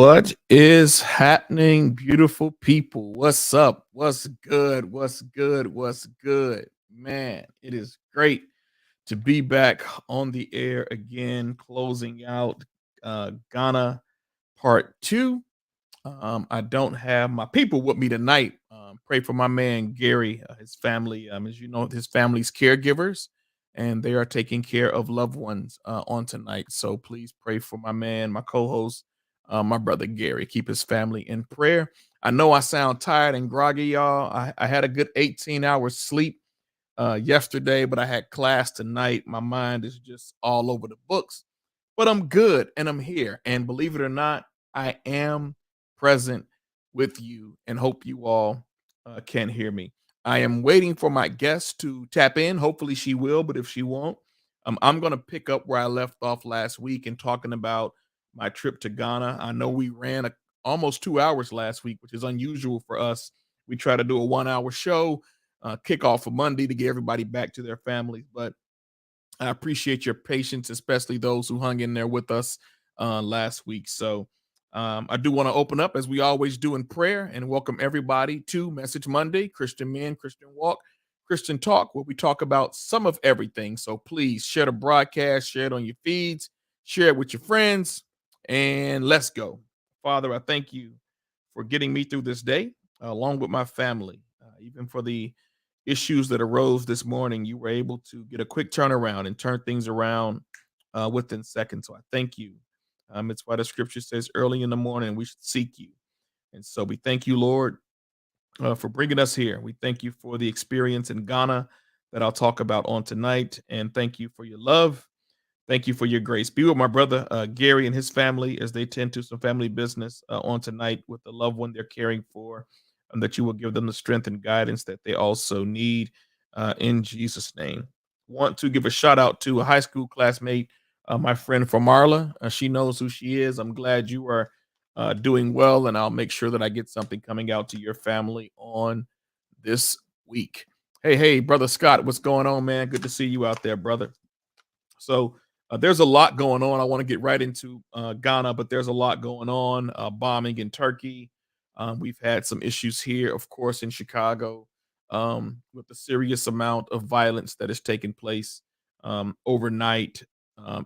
What is happening, beautiful people? What's up? What's good? What's good? What's good? Man, it is great to be back on the air again, closing out Ghana part two. I don't have my people with me tonight. Pray for my man Gary, his family. As you know, his family's caregivers, and they are taking care of loved ones on tonight. So please pray for my man, my co-host, my brother Gary. Keep his family in prayer. I know I sound tired and groggy, y'all. I had a good 18 hours sleep yesterday, but I had class tonight. My mind is just all over the books, but I'm good and I'm here. And believe it or not, I am present with you and hope you all can hear me. I am waiting for my guest to tap in. Hopefully, she will, but if she won't, I'm going to pick up where I left off last week and talking about my trip to Ghana. I know we ran almost 2 hours last week, which is unusual for us. We try to do a 1 hour show, kickoff for Monday to get everybody back to their families. But I appreciate your patience, especially those who hung in there with us last week. So I do want to open up, as we always do, in prayer and welcome everybody to Message Monday, Christian Men, Christian Walk, Christian Talk, where we talk about some of everything. So please share the broadcast, share it on your feeds, share it with your friends, and let's go. Father, I thank you for getting me through this day, along with my family, even for the issues that arose this morning. You were able to get a quick turnaround and turn things around within seconds. So I thank you. It's why the scripture says early in the morning we should seek you. And so we thank you, Lord, for bringing us here. We thank you for the experience in Ghana that I'll talk about on tonight. And thank you for your love. Thank you for your grace. Be with my brother Gary and his family as they tend to some family business on tonight with the loved one they're caring for, and that you will give them the strength and guidance that they also need in Jesus' name. Want to give a shout out to a high school classmate, my friend from Marla. She knows who she is. I'm glad you are doing well, and I'll make sure that I get something coming out to your family on this week. Hey, brother Scott, what's going on, man? Good to see you out there, brother. So there's a lot going on. I want to get right into Ghana, but there's a lot going on. Bombing in Turkey. We've had some issues here, of course, in Chicago, with the serious amount of violence that has taken place overnight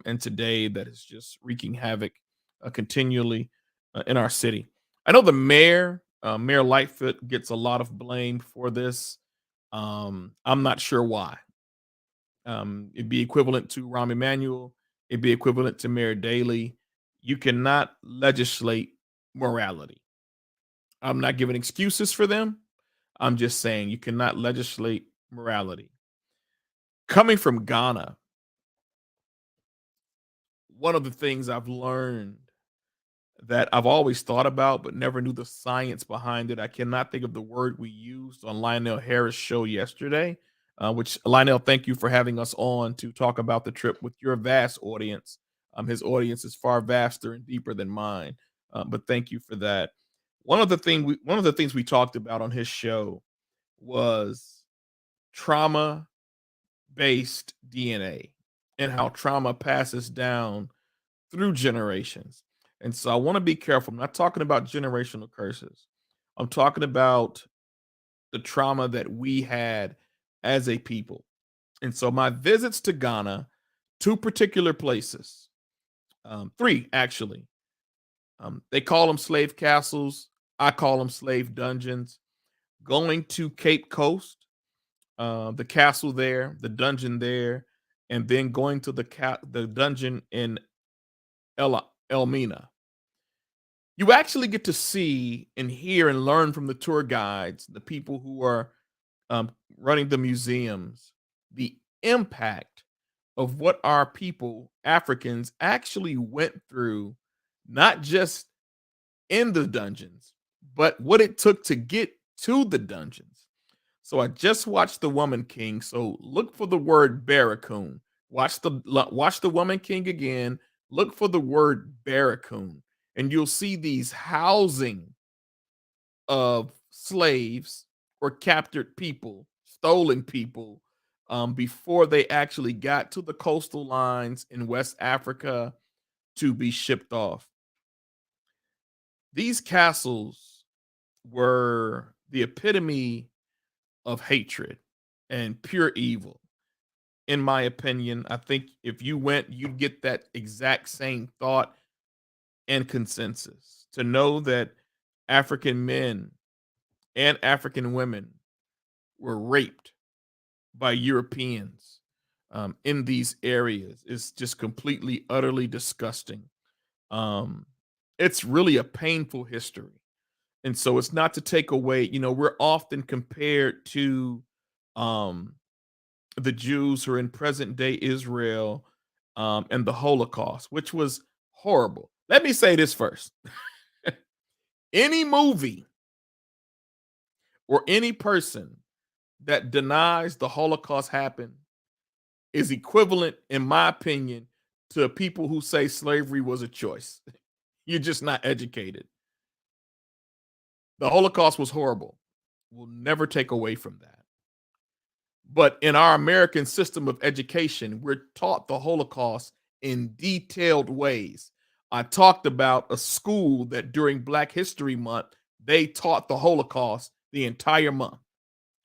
and today that is just wreaking havoc continually in our city. I know the mayor, Mayor Lightfoot, gets a lot of blame for this. I'm not sure why. It'd be equivalent to Rahm Emanuel. It'd be equivalent to Mayor Daley. You cannot legislate morality. I'm not giving excuses for them. I'm just saying you cannot legislate morality. Coming from Ghana, one of the things I've learned that I've always thought about but never knew the science behind it. I cannot think of the word we used on Lionel Harris' show yesterday, which Lionel, thank you for having us on to talk about the trip with your vast audience. His audience is far vaster and deeper than mine, but thank you for that. One of the things we talked about on his show was trauma based DNA and how trauma passes down through generations. And so I want to be careful. I'm not talking about generational curses. I'm talking about the trauma that we had as a people. And so my visits to Ghana, two particular places, three actually. They call them slave castles. I call them slave dungeons. Going to Cape Coast, the castle there, the dungeon there, and then going to the dungeon in Elmina. You actually get to see and hear and learn from the tour guides, the people who are running the museums, the impact of what our people, Africans, actually went through, not just in the dungeons, but what it took to get to the dungeons. So I just watched The Woman King. So look for the word barracoon. Watch the Woman King again. Look for the word barracoon, and you'll see these housing of slaves or captured people, stolen people, before they actually got to the coastal lines in West Africa to be shipped off. These castles were the epitome of hatred and pure evil. In my opinion, I think if you went, you'd get that exact same thought and consensus to know that African men and African women were raped by Europeans in these areas is just completely, utterly disgusting. Um, it's really a painful history. And so it's not to take away, we're often compared to um, the Jews who are in present day Israel and the Holocaust, which was horrible. Let me say this first. Any movie or any person that denies the Holocaust happened is equivalent, in my opinion, to people who say slavery was a choice. You're just not educated. The Holocaust was horrible. We'll never take away from that. But in our American system of education, we're taught the Holocaust in detailed ways. I talked about a school that during Black History Month, they taught the Holocaust the entire month.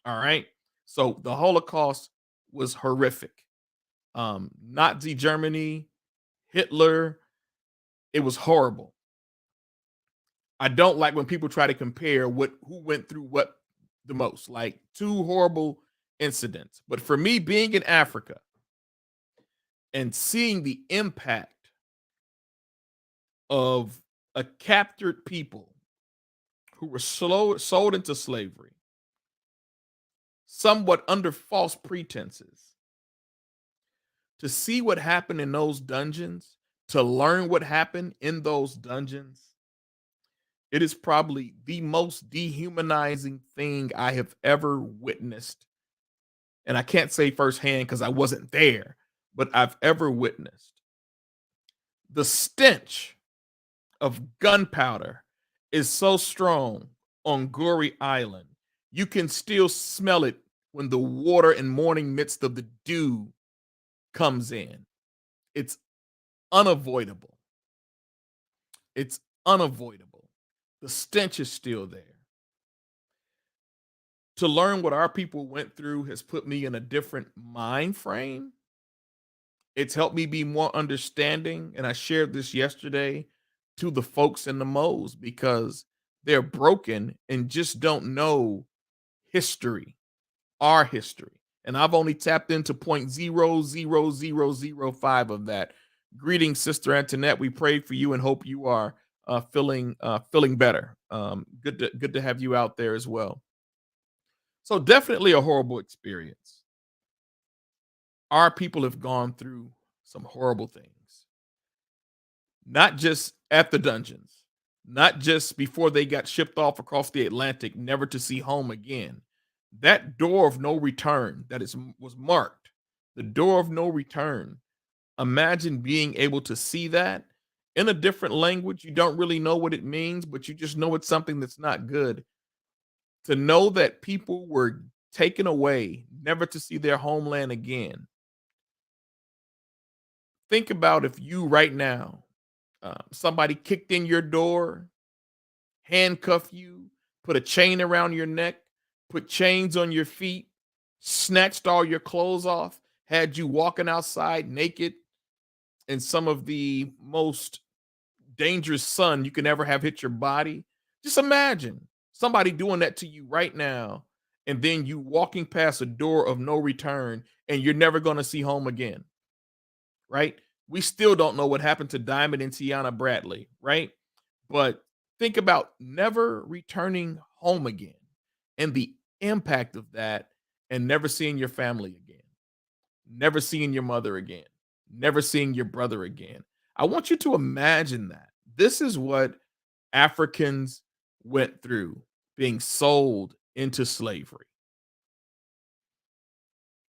All right. So the Holocaust was horrific. Nazi Germany, Hitler, it was horrible. I don't like when people try to compare who went through what the most, like two horrible incidents. But for me, being in Africa and seeing the impact of a captured people who were sold into slavery, somewhat under false pretenses, to see what happened in those dungeons, to learn what happened in those dungeons, it is probably the most dehumanizing thing I have ever witnessed. And I can't say firsthand because I wasn't there, but I've ever witnessed. The stench of gunpowder is so strong on Gory Island. You can still smell it when the water and morning midst of the dew comes in. It's unavoidable. It's unavoidable. The stench is still there. To learn what our people went through has put me in a different mind frame. It's helped me be more understanding. And I shared this yesterday to the folks in the Mo's because they're broken and just don't know history, our history. And I've only tapped into 0.00005 of that. Greetings, Sister Antoinette. We prayed for you and hope you are feeling better. Good to have you out there as well. So definitely a horrible experience. Our people have gone through some horrible things, not just at the dungeons, not just before they got shipped off across the Atlantic, never to see home again. That door of no return was marked, the door of no return. Imagine being able to see that in a different language. You don't really know what it means, but you just know it's something that's not good. To know that people were taken away, never to see their homeland again. Think about if you right now, somebody kicked in your door, handcuff you, put a chain around your neck, put chains on your feet, snatched all your clothes off, had you walking outside naked in some of the most dangerous sun you can ever have hit your body. Just imagine somebody doing that to you right now, and then you walking past a door of no return, and you're never going to see home again, right? We still don't know what happened to Diamond and Tiana Bradley, right? But think about never returning home again and the impact of that, and never seeing your family again, never seeing your mother again, never seeing your brother again. I want you to imagine that. This is what Africans went through being sold into slavery.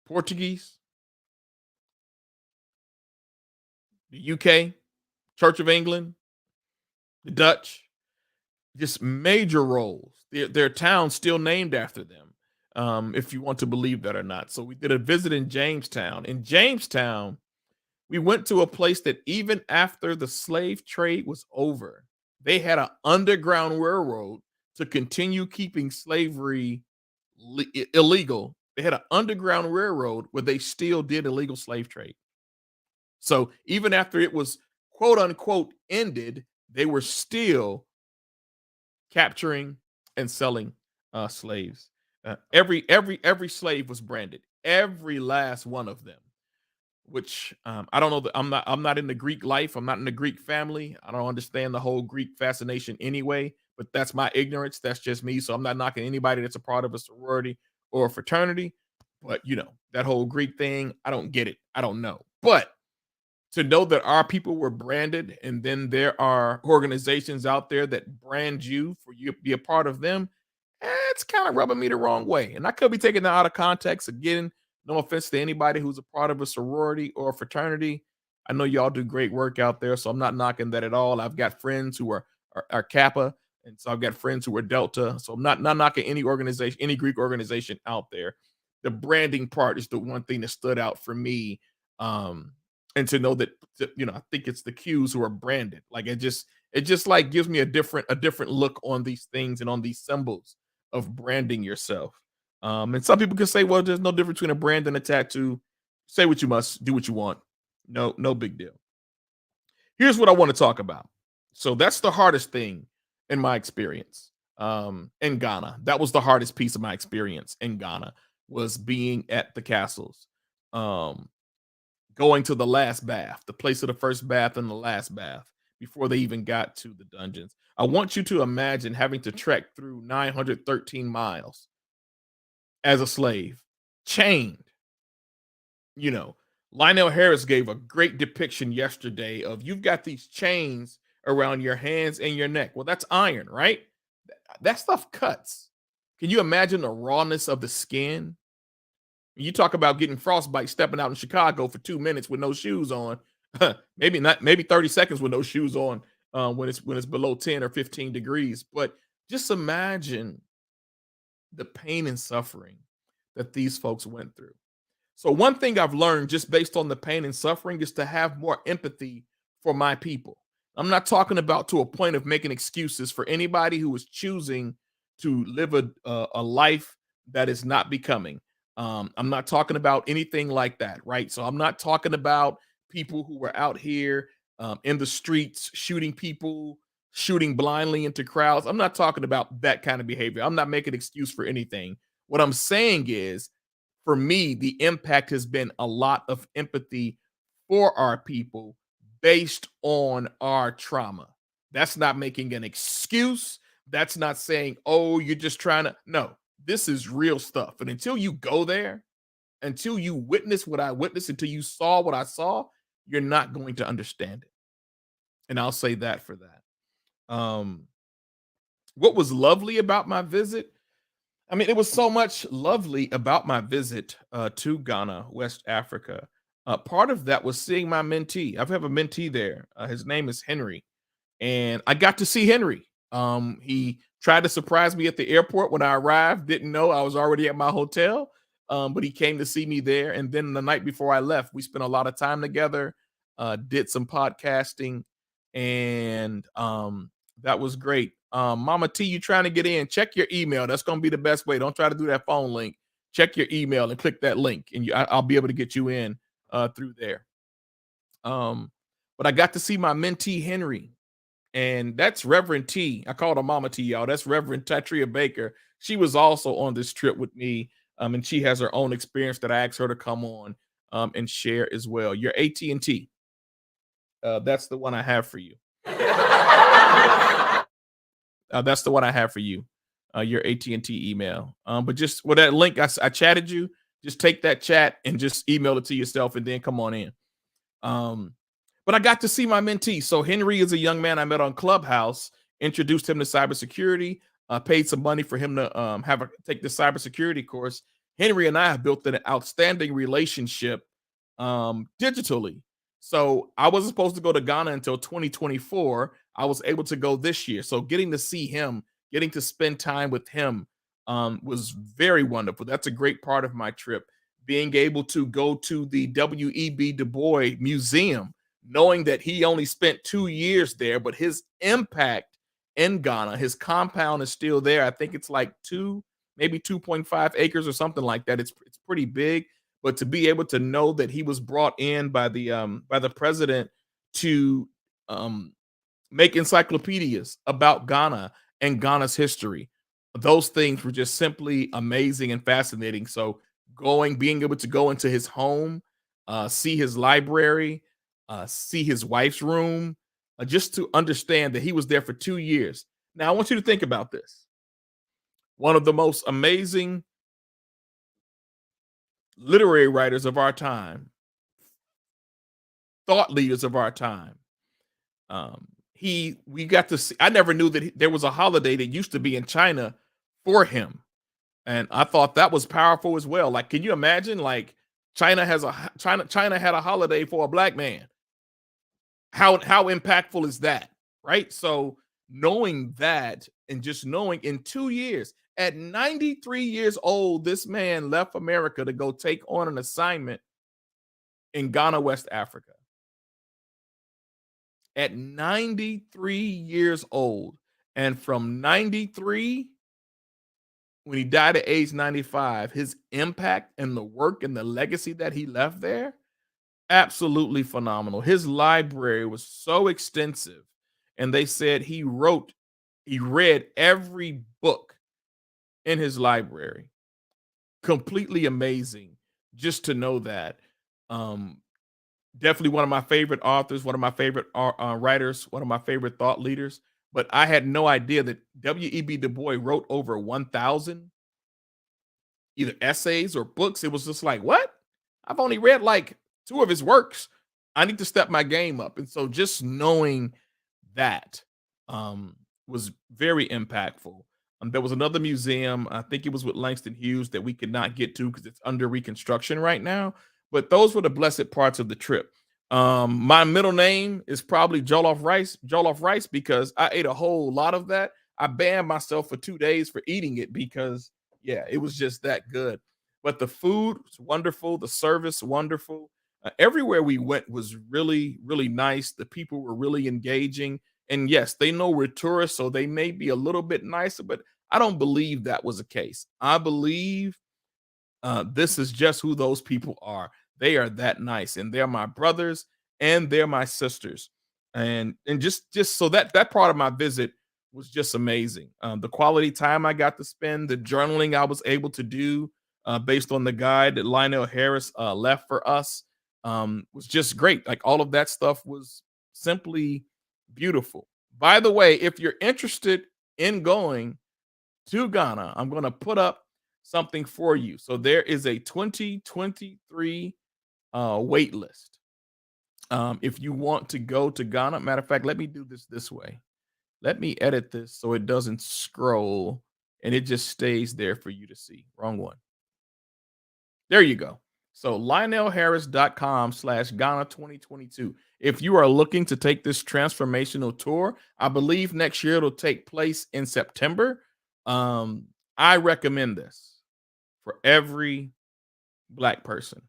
Portuguese, the UK, Church of England, the Dutch, just major roles. Their town's still named after them, if you want to believe that or not. So we did a visit in Jamestown. In Jamestown, we went to a place that even after the slave trade was over, They had an underground railroad to continue keeping slavery illegal. They had an underground railroad where they still did illegal slave trade. So even after it was quote unquote ended, they were still capturing and selling slaves. Every slave was branded, every last one of them. Which I don't know. That I'm not in the Greek life. I'm not in the Greek family. I don't understand the whole Greek fascination anyway. But that's my ignorance. That's just me. So I'm not knocking anybody that's a part of a sorority or a fraternity. But that whole Greek thing, I don't get it. I don't know. But to know that our people were branded, and then there are organizations out there that brand you for you to be a part of them, it's kind of rubbing me the wrong way. And I could be taking that out of context. Again, no offense to anybody who's a part of a sorority or a fraternity. I know y'all do great work out there, so I'm not knocking that at all. I've got friends who are Kappa, and so I've got friends who are Delta. So I'm not knocking any organization, any Greek organization out there. The branding part is the one thing that stood out for me. And to know that, I think it's the Qs who are branded. Like it just like gives me a different look on these things and on these symbols of branding yourself. And some people can say, well, there's no difference between a brand and a tattoo. Say what you must, do what you want. No big deal. Here's what I want to talk about. So that's the hardest thing in my experience. In Ghana. That was the hardest piece of my experience in Ghana, was being at the castles. Um, Going to the last bath, the place of the first bath and the last bath before they even got to the dungeons. I want you to imagine having to trek through 913 miles as a slave, chained. You know, Lionel Harris gave a great depiction yesterday of, you've got these chains around your hands and your neck. Well, that's iron, right? That stuff cuts. Can you imagine the rawness of the skin? You talk about getting frostbite, stepping out in Chicago for 2 minutes with no shoes on. Maybe not, maybe 30 seconds with no shoes on, when it's below 10 or 15 degrees. But just imagine the pain and suffering that these folks went through. So one thing I've learned just based on the pain and suffering is to have more empathy for my people. I'm not talking about to a point of making excuses for anybody who is choosing to live a life that is not becoming. I'm not talking about anything like that, right? So I'm not talking about people who were out here in the streets shooting people, shooting blindly into crowds. I'm not talking about that kind of behavior. I'm not making excuse for anything. What I'm saying is, for me, the impact has been a lot of empathy for our people based on our trauma. That's not making an excuse. That's not saying, oh, you're just trying to. No, this is real stuff. And until you go there, until you witness what I witnessed, until you saw what I saw, you're not going to understand it. And I'll say that for that. What was lovely about my visit? I mean, it was so much lovely about my visit to Ghana, West Africa. Part of that was seeing my mentee. I have a mentee there. His name is Henry, and I got to see Henry. He tried to surprise me at the airport when I arrived. Didn't know I was already at my hotel, but he came to see me there. And then the night before I left, we spent a lot of time together. Did some podcasting, and that was great. Mama T, you trying to get in? Check your email. That's going to be the best way. Don't try to do that phone link. Check your email and click that link, and I'll be able to get you in through there. But I got to see my mentee Henry, and that's Reverend T. I called her Mama T, y'all. That's Reverend Tytrea Baker. She was also on this trip with me, and she has her own experience that I asked her to come on and share as well. Your AT&T. That's the one I have for you. That's the one I have for you. Your AT&T email. But just with that link, I chatted you. Just take that chat and just email it to yourself, and then come on in. But I got to see my mentee. So Henry is a young man I met on Clubhouse. Introduced him to cybersecurity. Paid some money for him to take the cybersecurity course. Henry and I have built an outstanding relationship digitally. So I wasn't supposed to go to Ghana until 2024. I was able to go this year. So getting to see him, getting to spend time with him was very wonderful. That's a great part of my trip. Being able to go to the W.E.B. Du Bois Museum, knowing that he only spent 2 years there, but his impact in Ghana. His compound is still there. I think it's like maybe 2.5 acres or something like that. It's pretty big. But to be able to know that he was brought in by the president to um, make encyclopedias about Ghana and Ghana's history. Those things were just simply amazing and fascinating. So being able to go into his home, see his library, see his wife's room, just to understand that he was there for 2 years. Now, I want you to think about this. One of the most amazing literary writers of our time, thought leaders of our time, we got to see. I never knew that there was a holiday that used to be in China for him, and I thought that was powerful as well. Like, can you imagine? Like, China had a holiday for a black man. How impactful is that, right? So knowing that, and just knowing in 2 years, at 93 years old, this man left America to go take on an assignment in Ghana, West Africa. At 93 years old. And from 93, when he died at age 95, his impact and the work and the legacy that he left there, absolutely phenomenal. His library was so extensive, and they said he read every book in his library. Completely amazing just to know that. Definitely one of my favorite authors, one of my favorite writers, one of my favorite thought leaders. But I had no idea that W.E.B. Du Bois wrote over 1,000 either essays or books. It was just like, what? I've only read like 2 of his works. I need to step my game up. And so just knowing that was very impactful. There was another museum, I think it was with Langston Hughes, that we could not get to because it's under reconstruction right now. But those were the blessed parts of the trip. My middle name is probably Jollof Rice, because I ate a whole lot of that. I banned myself for 2 days for eating it because, yeah, it was just that good. But the food was wonderful, the service wonderful. Everywhere we went was really, really nice. The people were really engaging. And yes, they know we're tourists, so they may be a little bit nicer, but I don't believe that was the case. I believe this is just who those people are. They are that nice, and they're my brothers and they're my sisters. And just so that part of my visit was just amazing. The quality time I got to spend, the journaling I was able to do based on the guide that Lionel Harris left for us was just great. Like, all of that stuff was simply beautiful. By the way, if you're interested in going to Ghana, I'm going to put up something for you. So there is a 2023 wait list. If you want to go to Ghana, matter of fact, let me do this way. Let me edit this so it doesn't scroll and it just stays there for you to see. Wrong one. There you go. So lionelharris.com/Ghana 2022. If you are looking to take this transformational tour, I believe next year it'll take place in September. I recommend this for every Black person,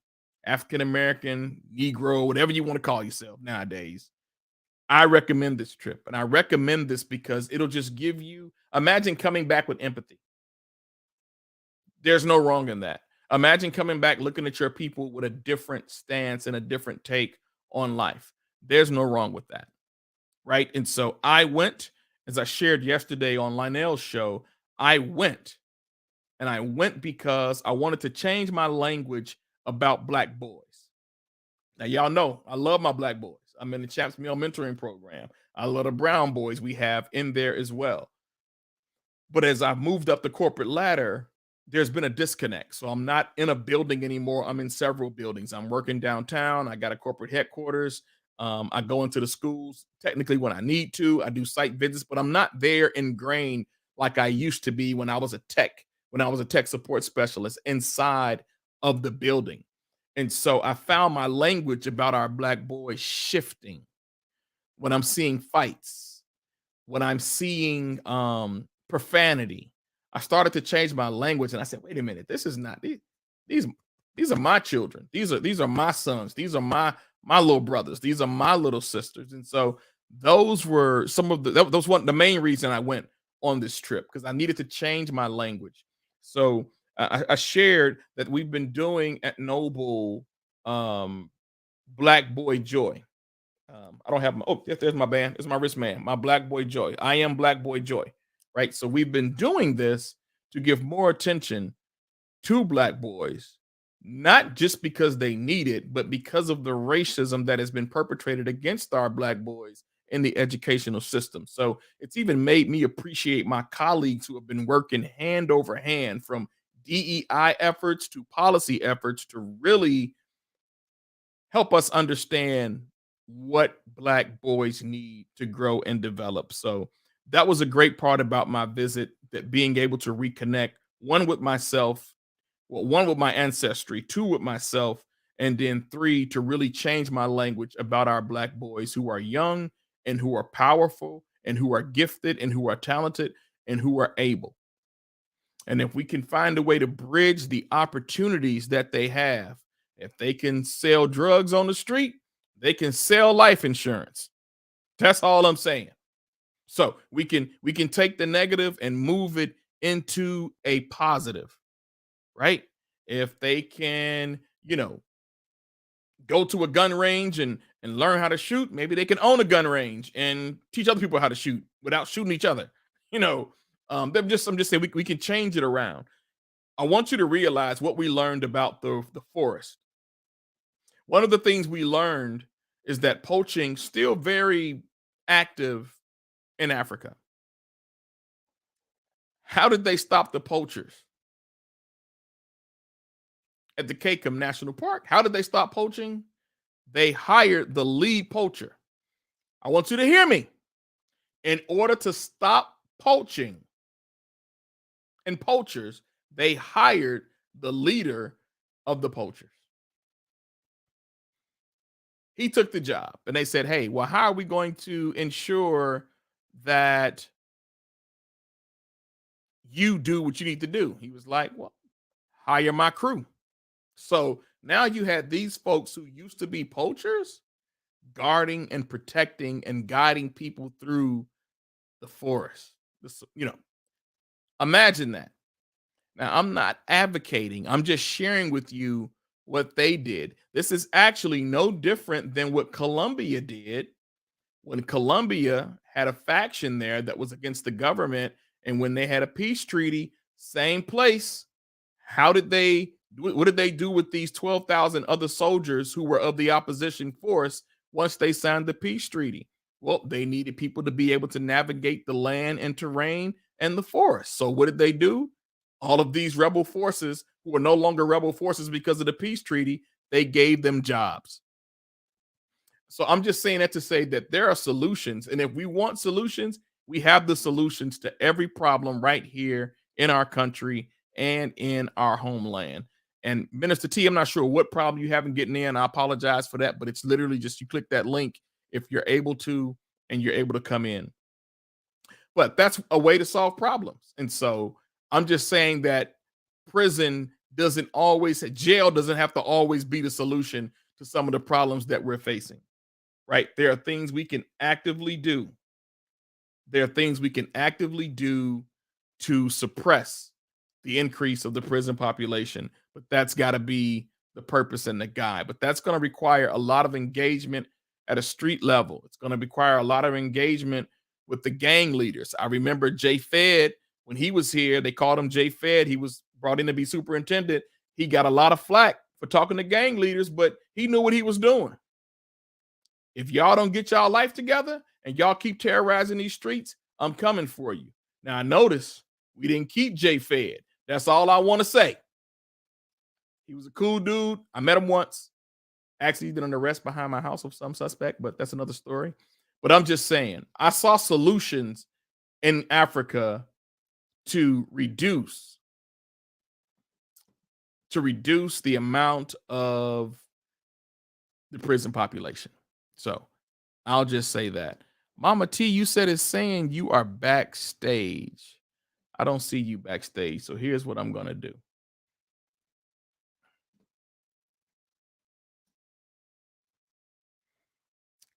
African American, Negro, whatever you want to call yourself nowadays. I recommend this trip. And I recommend this because it'll just give you, imagine coming back with empathy. There's no wrong in that. Imagine coming back looking at your people with a different stance and a different take on life. There's no wrong with that, right? And so I went, as I shared yesterday on Lionel's show, I went because I wanted to change my language about Black boys. Now, y'all know I love my Black boys. I'm in the Champs Meal mentoring program. I love the brown boys we have in there as well. But as I've moved up the corporate ladder, there's been a disconnect. So I'm not in a building anymore. I'm in several buildings. I'm working downtown. I got a corporate headquarters. I go into the schools technically when I need to. I do site visits, but I'm not there ingrained like I used to be when I was a tech support specialist inside of the building. And so I found my language about our Black boys shifting when I'm seeing fights, when I'm seeing profanity. I started to change my language, and I said, wait a minute, this is not these are my children. These are my sons. These are my little brothers. These are my little sisters. And so Those were some of those one the main reason I went on this trip because I needed to change my language. So I shared that we've been doing at Noble um, Black Boy Joy. I don't have my oh, yes, there's my band. It's my wristband. My Black Boy Joy. I am Black Boy Joy. Right. So we've been doing this to give more attention to black boys, not just because they need it, but because of the racism that has been perpetrated against our black boys in the educational system. So it's even made me appreciate my colleagues who have been working hand over hand from DEI efforts to policy efforts to really help us understand what black boys need to grow and develop. So that was a great part about my visit, that being able to reconnect, one with myself, well, one with my ancestry, two with myself, and then three to really change my language about our black boys who are young and who are powerful and who are gifted and who are talented and who are able. And if we can find a way to bridge the opportunities that they have, if they can sell drugs on the street, they can sell life insurance. That's all I'm saying. So we can take the negative and move it into a positive, right? If they can, go to a gun range and learn how to shoot, maybe they can own a gun range and teach other people how to shoot without shooting each other. You know, I'm just saying we can change it around. I want you to realize what we learned about the forest. One of the things we learned is that poaching still very active in Africa. How did they stop the poachers at the Caicum National Park? How did they stop poaching? They hired the lead poacher. I want you to hear me. In order to stop poaching and poachers, they hired the leader of the poachers. He took the job and they said, "Hey, well, how are we going to ensure that you do what you need to do?" He was like, "Well, hire my crew." So now you had these folks who used to be poachers guarding and protecting and guiding people through the forest. Imagine that. Now, I'm not advocating, I'm just sharing with you what they did. This is actually no different than what Colombia did when Colombia had a faction there that was against the government. And when they had a peace treaty, same place. How did they, what did they do with these 12,000 other soldiers who were of the opposition force once they signed the peace treaty? Well, they needed people to be able to navigate the land and terrain and the forest. So what did they do? All of these rebel forces who were no longer rebel forces because of the peace treaty, they gave them jobs. So I'm just saying that to say that there are solutions. And if we want solutions, we have the solutions to every problem right here in our country and in our homeland. And Minister T, I'm not sure what problem you have in getting in. I apologize for that, but it's literally just you click that link if you're able to, and you're able to come in. But that's a way to solve problems. And so I'm just saying that prison doesn't always, jail doesn't have to always be the solution to some of the problems that we're facing, right? There are things we can actively do. There are things we can actively do to suppress the increase of the prison population, but that's got to be the purpose and the guide. But that's going to require a lot of engagement at a street level. It's going to require a lot of engagement with the gang leaders. I remember Jay Fed when he was here, they called him Jay Fed. He was brought in to be superintendent. He got a lot of flack for talking to gang leaders, but he knew what he was doing. If y'all don't get y'all life together and y'all keep terrorizing these streets, I'm coming for you. Now, I notice we didn't keep Jay Fed. That's all I want to say. He was a cool dude. I met him once. Actually, he did an arrest behind my house of some suspect, but that's another story. But I'm just saying, I saw solutions in Africa to reduce the amount of the prison population. So I'll just say that. Mama T, you said it's saying you are backstage. I don't see you backstage. So here's what I'm going to do.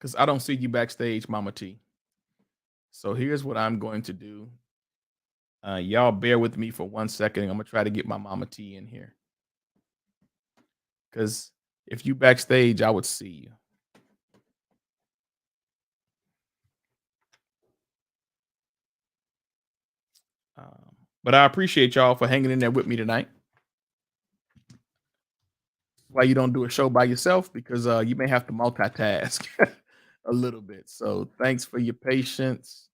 because I don't see you backstage, Mama T. So here's what I'm going to do. Y'all bear with me for 1 second. I'm gonna try to get my Mama T in here. Because if you backstage, I would see you. But I appreciate y'all for hanging in there with me tonight. Why you don't do a show by yourself? Because you may have to multitask a little bit. So thanks for your patience.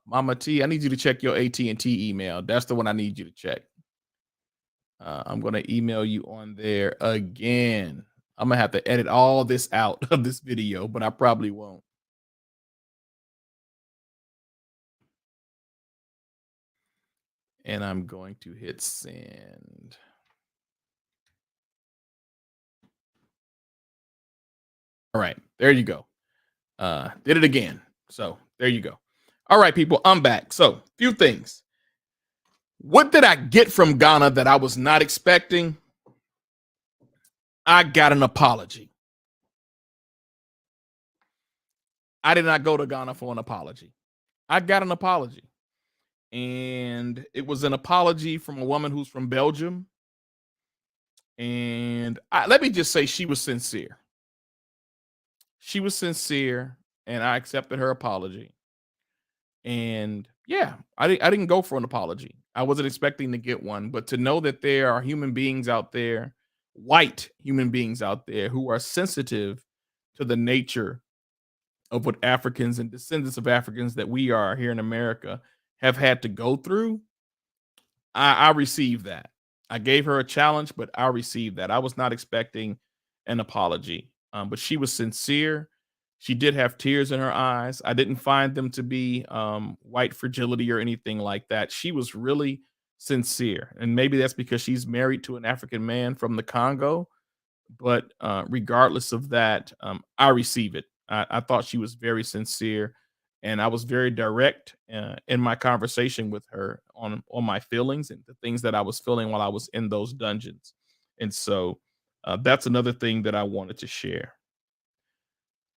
Mama T, I need you to check your AT&T email. That's the one I need you to check. I'm going to email you on there again. I'm going to have to edit all this out of this video, but I probably won't. And I'm going to hit send. All right, there you go. Did it again. So there you go. All right, people, I'm back. So few things. What did I get from Ghana that I was not expecting? I got an apology. I did not go to Ghana for an apology. I got an apology. And it was an apology from a woman who's from Belgium. And let me just say, she was sincere. She was sincere, and I accepted her apology. And yeah, I didn't go for an apology. I wasn't expecting to get one, but to know that there are human beings out there, white human beings out there, who are sensitive to the nature of what Africans and descendants of Africans that we are here in America have had to go through, I received that. I gave her a challenge, but I received that. I was not expecting an apology, but she was sincere. She did have tears in her eyes. I didn't find them to be white fragility or anything like that. She was really sincere, and maybe that's because she's married to an African man from the Congo. But regardless of that, I receive it. I thought she was very sincere, and I was very direct in my conversation with her on my feelings and the things that I was feeling while I was in those dungeons. And so that's another thing that I wanted to share.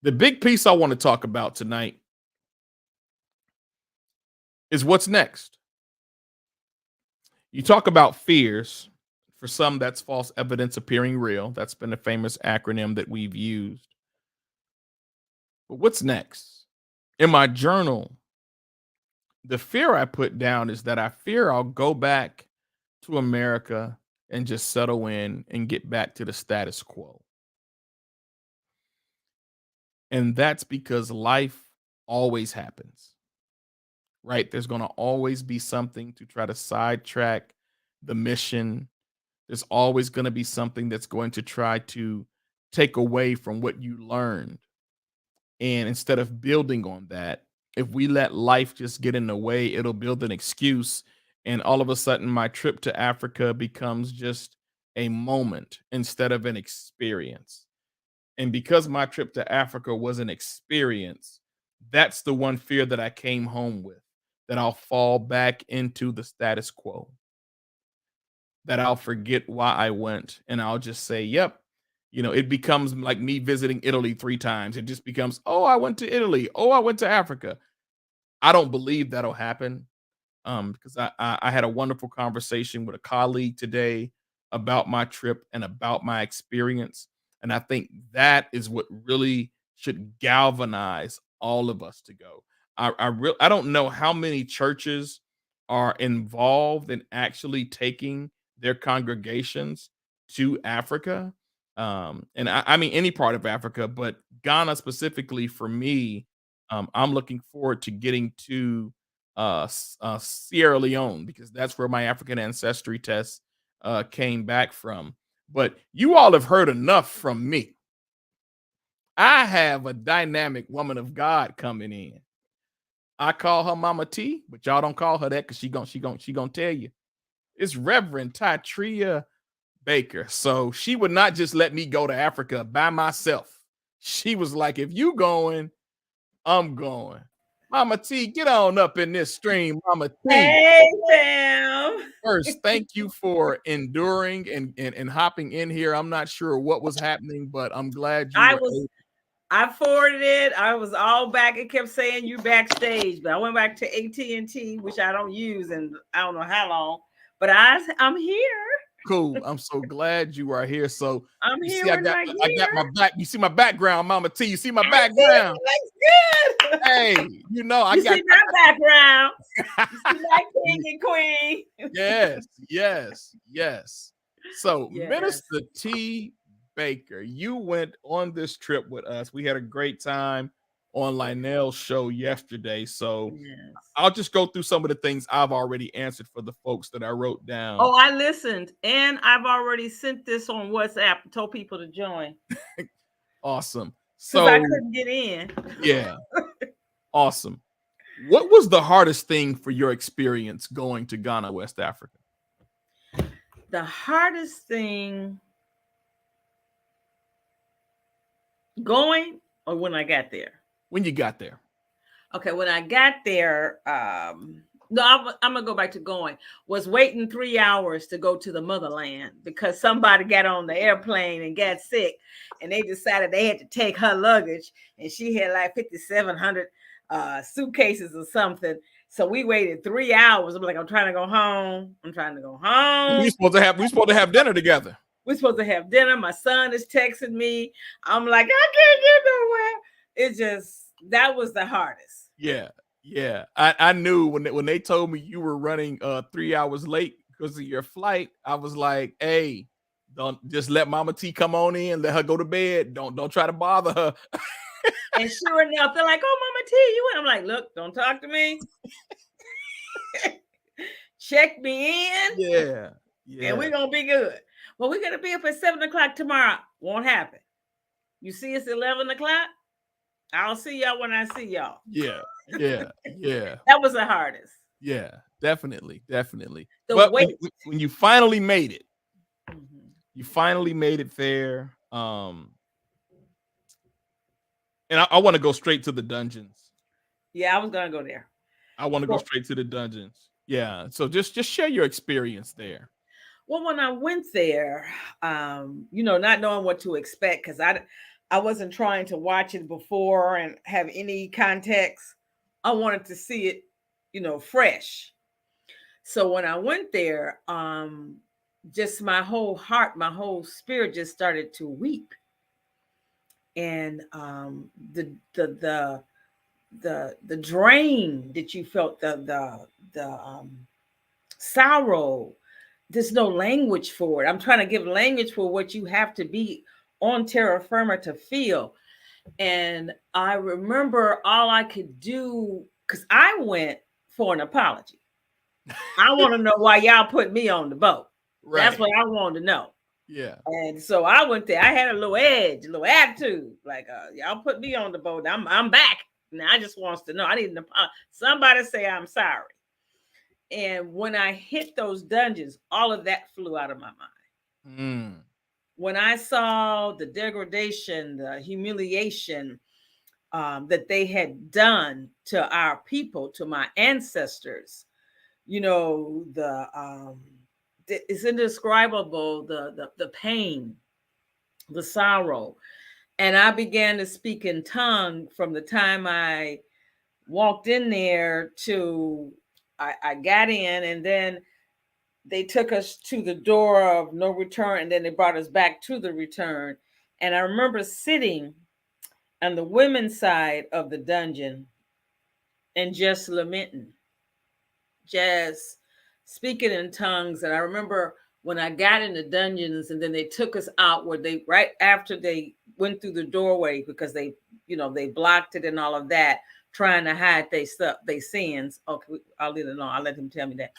The big piece I want to talk about tonight is what's next. You talk about fears. For some, that's false evidence appearing real. That's been a famous acronym that we've used. But what's next? In my journal, the fear I put down is that I fear I'll go back to America and just settle in and get back to the status quo. And that's because life always happens, right? There's going to always be something to try to sidetrack the mission. There's always going to be something that's going to try to take away from what you learned. And instead of building on that, if we let life just get in the way, it'll build an excuse. And all of a sudden, my trip to Africa becomes just a moment instead of an experience. And because my trip to Africa was an experience, that's the one fear that I came home with, that I'll fall back into the status quo, that I'll forget why I went, and I'll just say, yep. It becomes like me visiting Italy 3 times. It just becomes, oh, I went to Italy. Oh, I went to Africa. I don't believe that'll happen. Because I had a wonderful conversation with a colleague today about my trip and about my experience. And I think that is what really should galvanize all of us to go. I don't know how many churches are involved in actually taking their congregations to Africa. And I mean any part of Africa, but Ghana specifically for me, I'm looking forward to getting to Sierra Leone, because that's where my African ancestry test came back from. But you all have heard enough from me. I have a dynamic woman of God coming in. I call her Mama T, but y'all don't call her that because she gonna tell you it's Reverend Tytrea Baker. So she would not just let me go to Africa by myself. She was like, if you going, I'm going. Mama T, get on up in this stream, Mama T. Hey, Sam. First, thank you for enduring and hopping in here. I'm not sure what was happening, but I'm glad you were able. I forwarded it. I was all back. It kept saying you backstage, but I went back to AT&T, which I don't use, and I don't know how long. But I'm here. Cool. I'm so glad you are here. So I'm you here see, with my I got my gear. back. You see my background, Mama T. You see my I see it. background. It looks good. Hey, you know I You got see my background. You see my king and queen. yes, yes, yes. So, Yes. Minister T. Baker, you went on this trip with us. We had a great time on Lionel's show yesterday. So, Yes. I'll just go through some of the things I've already answered for the folks that I wrote down. Oh, I listened, and I've already sent this on WhatsApp and told people to join Awesome. because I So, couldn't get in. yeah, awesome. What was the hardest thing for your experience going to Ghana, West Africa? The hardest thing going or when I got there? When you got there? Okay, when I got there, no, I'm gonna go back to going. Was waiting 3 hours to go to the motherland because somebody got on the airplane and got sick, and they decided they had to take her luggage, and she had like 5,700 suitcases or something. So we waited 3 hours. I'm like, I'm trying to go home. I'm trying to go home. We supposed to have dinner together. We're supposed to have dinner. My son is texting me. I'm like, I can't get nowhere. It just that was the hardest. Yeah, yeah. I knew when they told me you were running 3 hours late because of your flight. I was like, hey, don't just let Mama T come on in, let her go to bed. Don't try to bother her. And sure enough, they're like, oh, Mama T, you went. I'm like, look, don't talk to me. Check me in. Yeah. And we're gonna be good. Well, we're gonna be up at 7:00 tomorrow. Won't happen. You see us 11:00. I'll see y'all when I see y'all. Yeah. That was the hardest. Yeah, definitely. The But wait. when you finally made it, Mm-hmm. you finally made it there. And I want to go straight to the dungeons. Yeah, I was gonna go there. I want to go straight to the dungeons. Yeah. So just share your experience there. Well, when I went there, not knowing what to expect, because I wasn't trying to watch it before and have any context. I wanted to see it, fresh. So when I went there, just my whole heart, my whole spirit just started to weep. And the drain that you felt, the sorrow, there's no language for it. I'm trying to give language for what you have to be on terra firma to feel. And I remember all I could do, because I went for an apology. I want to know why y'all put me on the boat. Right. That's what I wanted to know. Yeah. And so I went there. I had a little edge, a little attitude. Like, y'all put me on the boat. I'm back. Now I just wants to know. I need an apology. Somebody say I'm sorry. And when I hit those dungeons, all of that flew out of my mind. Mm. When I saw the degradation, the humiliation that they had done to our people, to my ancestors, it's indescribable, the pain, the sorrow. And I began to speak in tongue from the time I walked in there to I got in, and then they took us to the door of no return, and then they brought us back to the return. And I remember sitting on the women's side of the dungeon and just lamenting, just speaking in tongues. And I remember when I got in the dungeons, and then they took us out where they, right after they went through the doorway, because they blocked it and all of that, trying to hide their stuff, their sins. Okay, I'll leave it alone. I'll let him tell me that.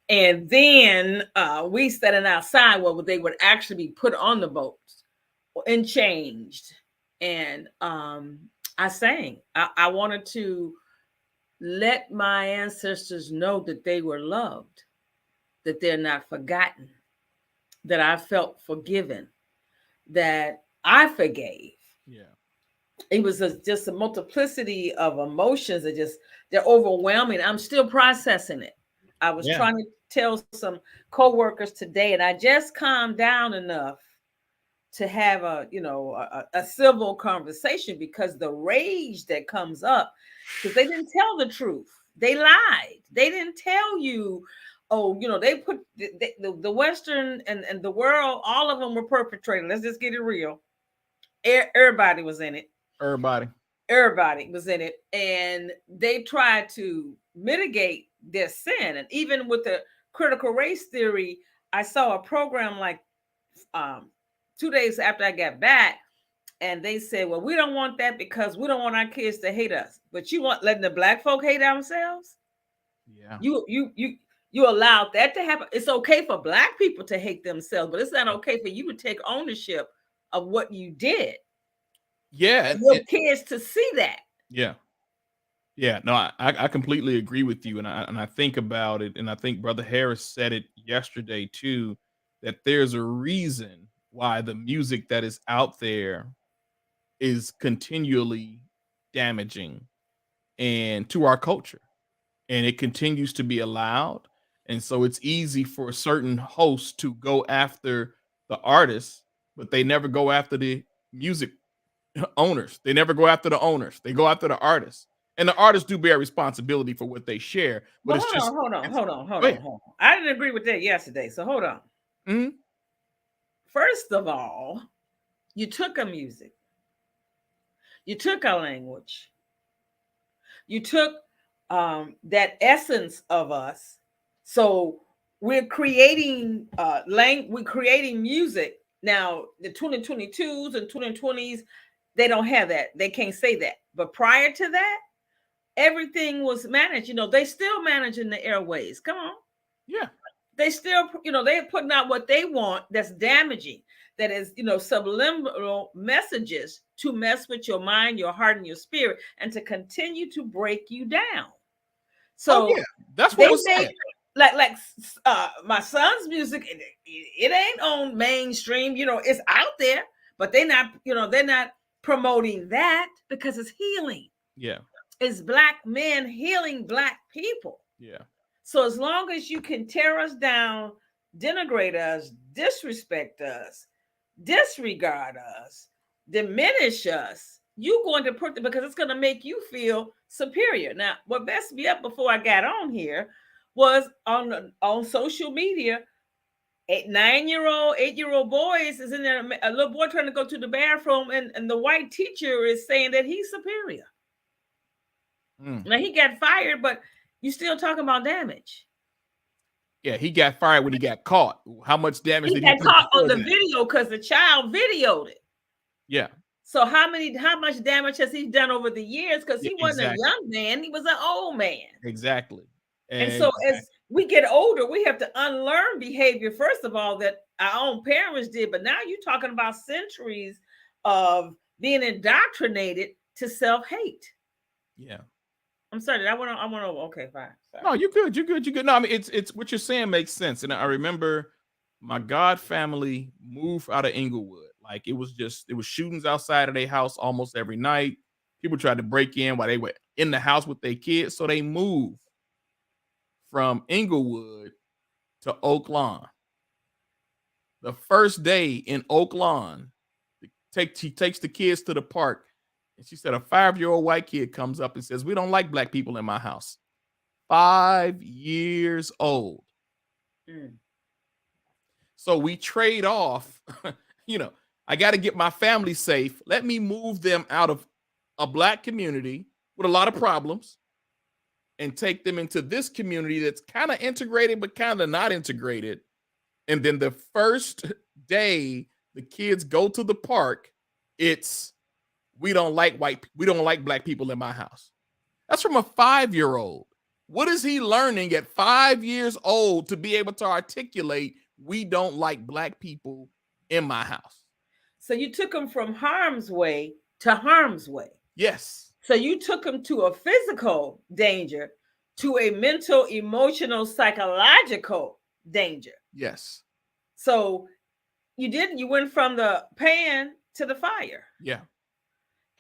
And then we standing outside where they would actually be put on the boats and changed. And I sang. I wanted to let my ancestors know that they were loved, that they're not forgotten, that I felt forgiven, that I forgave. Yeah. It was just a multiplicity of emotions that they're overwhelming. I'm still processing it. I was trying to tell some coworkers today, and I just calmed down enough to have a civil conversation, because the rage that comes up, because they didn't tell the truth. They lied. They didn't tell you, oh, they put the Western and the world, all of them were perpetrated. Let's just get it real. Everybody was in it. Everybody was in it. And they tried to mitigate their sin. And even with the critical race theory, I saw a program like 2 days after I got back, and they said, well, we don't want that because we don't want our kids to hate us. But you want letting the black folk hate themselves? Yeah. You allowed that to happen. It's okay for black people to hate themselves, but it's not okay for you to take ownership of what you did. Yeah. Your kids to see that. Yeah. Yeah. No, I completely agree with you. And I think about it. And I think Brother Harris said it yesterday too, that there's a reason why the music that is out there is continually damaging and to our culture, and it continues to be allowed. And so it's easy for certain hosts to go after the artists, but they never go after the music owners. They never go after the owners. They go after the artists. And the artists do bear responsibility for what they share. But it's just hold on. I didn't agree with that yesterday. So hold on. Mm-hmm. First of all, you took a music. You took a language. You took that essence of us. So we're creating we're creating music. Now, the 2022s and 2020s, they don't have that. They can't say that. But prior to that, everything was managed. They still managing the airways. Come on. Yeah. They still, they're putting out what they want that's damaging, that is, subliminal messages to mess with your mind, your heart, and your spirit, and to continue to break you down. So that's what was said. Like my son's music, it ain't on mainstream, it's out there, but they're not promoting that because it's healing. Yeah. It's black men healing black people. Yeah. So as long as you can tear us down, denigrate us, disrespect us, disregard us, diminish us, you're going to put because it's going to make you feel superior. Now, what messed me up before I got on here was on social media, 9-year-old, 8-year-old boys is in there, a little boy trying to go to the bathroom, and the white teacher is saying that he's superior. Now, he got fired, but you still talking about damage. Yeah, he got fired when he got caught. How much damage did he got caught on the video because the child videoed it? Yeah. So how much damage has he done over the years? Because he wasn't a young man, he was an old man. Exactly. And so as we get older, we have to unlearn behavior, first of all, that our own parents did. But now you're talking about centuries of being indoctrinated to self-hate. Yeah. I'm sorry. Okay, fine. Sorry. No, you're good. No, I mean, it's what you're saying makes sense. And I remember my God family moved out of Inglewood. Like it was shootings outside of their house almost every night. People tried to break in while they were in the house with their kids. So they moved from Inglewood to Oak Lawn. The first day in Oak Lawn, she takes the kids to the park. And she said a 5-year-old white kid comes up and says, "We don't like black people in my house." 5 years old. So we trade off, I got to get my family safe. Let me move them out of a black community with a lot of problems and take them into this community that's kind of integrated, but kind of not integrated. And then the first day the kids go to the park, it's, we don't like black people in my house. That's from a 5-year-old. What is he learning at 5 years old to be able to articulate, we don't like black people in my house? So you took him from harm's way to harm's way. Yes. So you took him to a physical danger, to a mental, emotional, psychological danger. Yes. So you went from the pan to the fire. Yeah.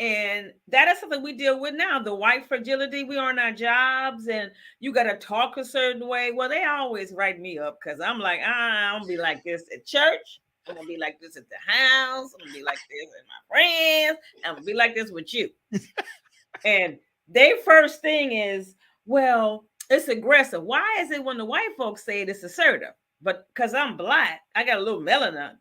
And that is something we deal with now. The white fragility, we are in our jobs and you got to talk a certain way. Well, they always write me up because I'm like, I don't be like this at church. I'm gonna be like this at the house. I'm gonna be like this with my friends. I'm gonna be like this with you. And their first thing is, well, it's aggressive. Why is it when the white folks say it's assertive? But because I'm black, I got a little melanin,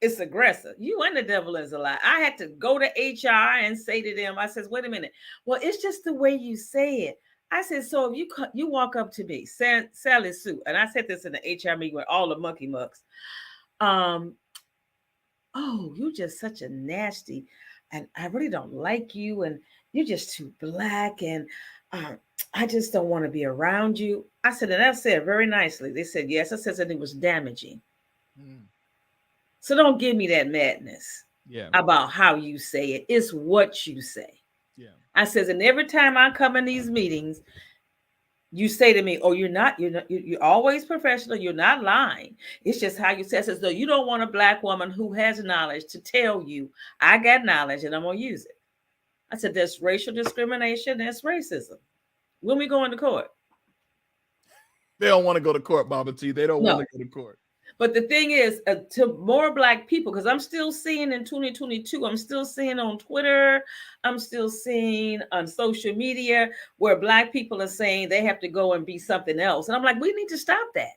it's aggressive. You and the devil is a lie. I had to go to HR and say to them, I says, wait a minute. Well, it's just the way you say it. I said, so if you walk up to me, Sally Sue, and I said this in the HR meeting with all the monkey mucks. Oh, you're just such a nasty, and I really don't like you, and you're just too black, and I just don't want to be around you. I said, and I said very nicely. They said yes. I said, and it was damaging. So don't give me that madness about how you say it. It's what you say. Yeah. I says, and every time I come in these meetings, you say to me, oh, you're always professional. You're not lying. It's just how you say it. As though you don't want a black woman who has knowledge to tell you, I got knowledge and I'm going to use it. I said, that's racial discrimination. That's racism. When we go into court? They don't want to go to court, Baba T. They don't want to go to court. But the thing is, to more black people, because I'm still seeing in 2022, I'm still seeing on Twitter, I'm still seeing on social media where black people are saying they have to go and be something else. And I'm like, we need to stop that.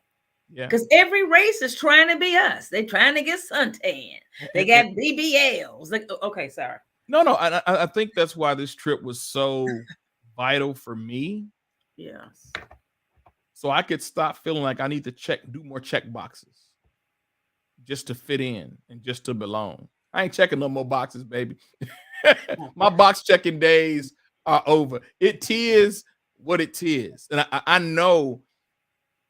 Yeah. Because every race is trying to be us. They're trying to get suntan. They got BBLs. Like, okay, sorry. No. I think that's why this trip was so vital for me. Yes. So I could stop feeling like I need to do more check boxes just to fit in and just to belong. I ain't checking no more boxes, baby. My box checking days are over. It is what it is. And I know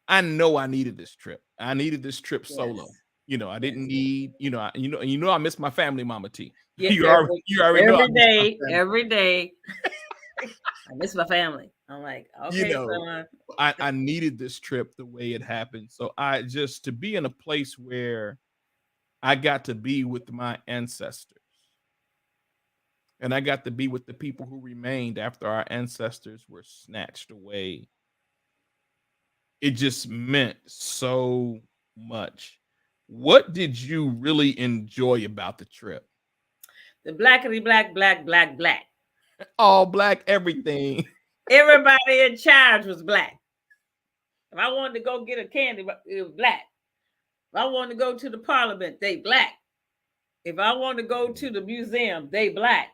I needed this trip. I needed this trip solo. I didn't need, I miss my family, Mama T. Yeah, you already know every day. I miss my family. I'm like, okay, son. I needed this trip the way it happened. So to be in a place where I got to be with my ancestors. And I got to be with the people who remained after our ancestors were snatched away. It just meant so much. What did you really enjoy about the trip? The blackity black. All black, everything. Everybody in charge was black. If I wanted to go get a candy, it was black. If I wanted to go to the parliament, they black. If I wanted to go to the museum, they black.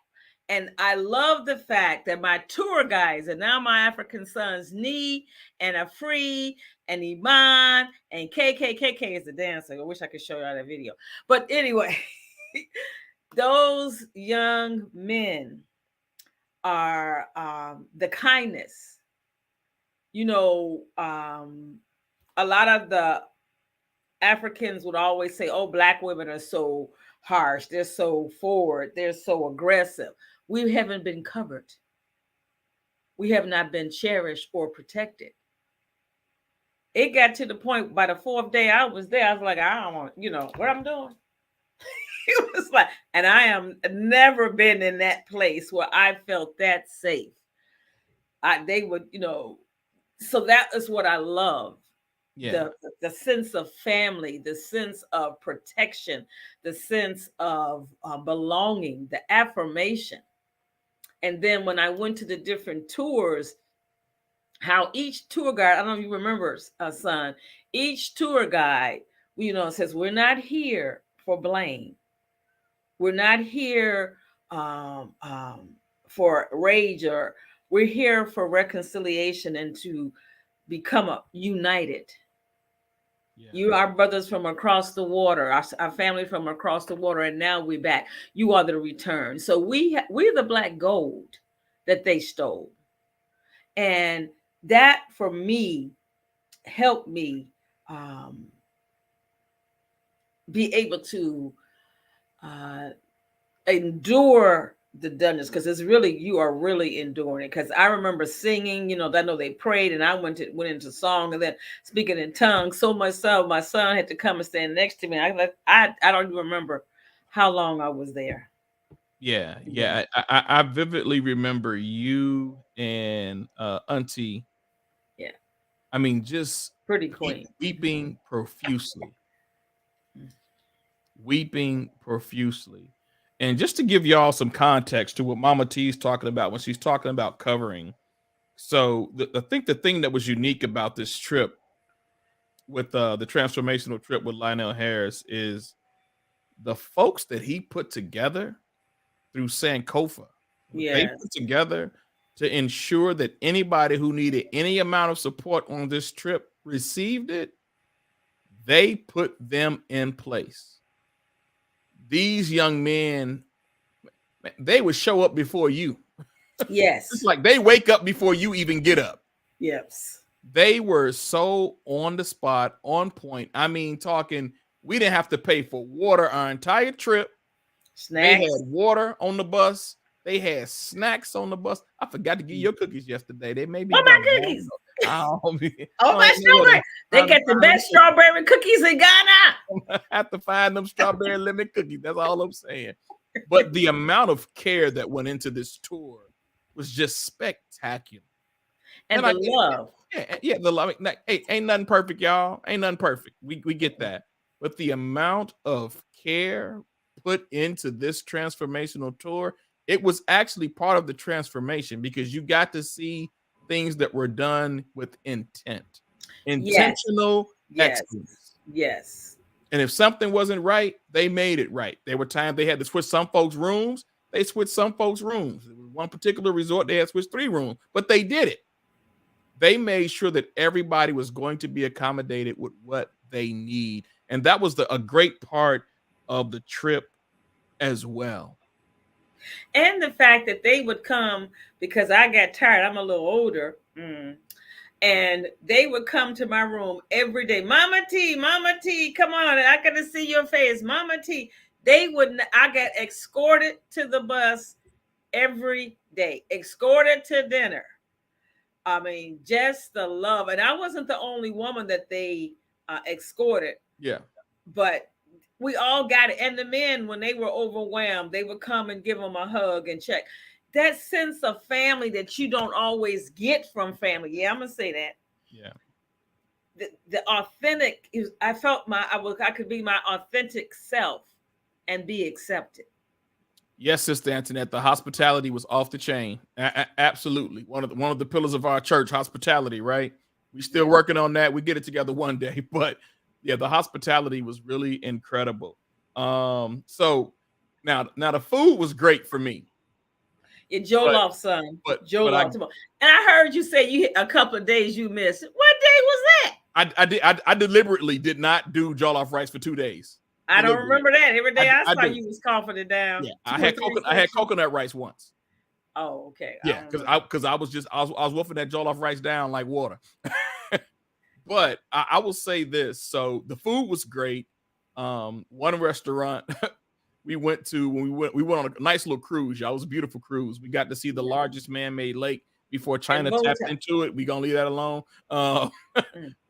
And I love the fact that my tour guides are now my African sons, Nee and Afri and Iman and KK. KK is the dancer. I wish I could show y'all that video. But anyway, those young men are the kindness. A lot of the Africans would always say, oh, black women are so harsh. They're so forward. They're so aggressive. We haven't been covered. We have not been cherished or protected. It got to the point by the fourth day I was there, I was like, I don't want, what I'm doing. It was like, and I am never been in that place where I felt that safe. They would, so that is what I love. Yeah. The sense of family, the sense of protection, the sense of belonging, the affirmation. And then when I went to the different tours, how each tour guide, I don't know if you remember, son, each tour guide, says, we're not here for blame. We're not here for rage, or we're here for reconciliation and to become united. Yeah. You are brothers from across the water, our family from across the water, and now we're back. You are the return. So we're the black gold that they stole. And that, for me, helped me be able to endure the dungeons, because it's really, you are really enduring it. Because I remember singing, I know they prayed, and I went into song and then speaking in tongues so much so my son had to come and stand next to me. I don't even remember how long I was there. Yeah. I vividly remember you and Auntie. Yeah. I mean, just pretty queen weeping profusely. weeping profusely. And just to give y'all some context to what Mama T is talking about when she's talking about covering. So I think the thing that was unique about this trip with the transformational trip with Lionel Harris is the folks that he put together through Sankofa. What they put together to ensure that anybody who needed any amount of support on this trip received it, they put them in place. These young men, they would show up before you. Yes. It's like they wake up before you even get up. Yes. They were so on the spot, on point. I mean, talking, we didn't have to pay for water our entire trip. Snacks. They had water on the bus. They had snacks on the bus. I forgot to get your cookies yesterday. They may be my cookies. My strawberry. They get the best strawberry cookies in Ghana. I have to find them strawberry lemon cookies. That's all I'm saying. But the amount of care that went into this tour was just spectacular. And the love. Yeah, the love. Hey, ain't nothing perfect, y'all. Ain't nothing perfect. We get that. But the amount of care put into this transformational tour, it was actually part of the transformation because you got to see things that were done with intent, intentional excellence. Yes. And if something wasn't right, they made it right. There were times they had to switch some folks' rooms. They switched some folks' rooms. One particular resort, they had switched 3 rooms, but they did it. They made sure that everybody was going to be accommodated with what they need. And that was a great part of the trip as well. And the fact that they would come, because I got tired, I'm a little older, and they would come to my room every day. Mama T, come on, I got to see your face. Mama T. I got escorted to the bus every day, escorted to dinner. I mean, just the love. And I wasn't the only woman that they escorted. Yeah. But we all got it. And the men, when they were overwhelmed, they would come and give them a hug and check. That sense of family that you don't always get from family. Yeah, I'm going to say that. Yeah. The authentic, I felt I could be my authentic self and be accepted. Yes, Sister Antoinette, the hospitality was off the chain. Absolutely. One of the pillars of our church, hospitality, right? We still working on that. We get it together one day, but yeah, the hospitality was really incredible. So now the food was great for me. Yeah, Jollof, son. Jollof. And I heard you say a couple of days you missed. What day was that? I deliberately did not do jollof rice for 2 days. I don't remember that. Every day I saw you was coughing it down. Yeah, I had coconut rice once. Oh, okay. Yeah, because I was wolfing that jollof rice down like water. But I will say this: so the food was great. One restaurant we went to when we went on a nice little cruise. Y'all, it was a beautiful cruise. We got to see the largest man-made lake before China tapped into it. We gonna leave that alone. But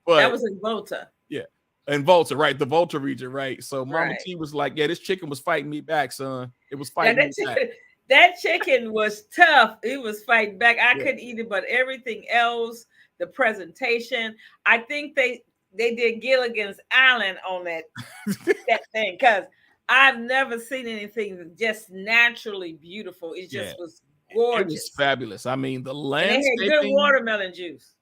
that was in Volta. Yeah. In Volta, right? The Volta region, right? So Mama T was like, yeah, this chicken was fighting me back, son. It was fighting me back. That chicken was tough. It was fighting back. I couldn't eat it, but everything else, the presentation, I think they did Gilligan's Island on that thing, because I've never seen anything just naturally beautiful. It just was gorgeous. It was fabulous. I mean, the landscaping. And they had good watermelon juice.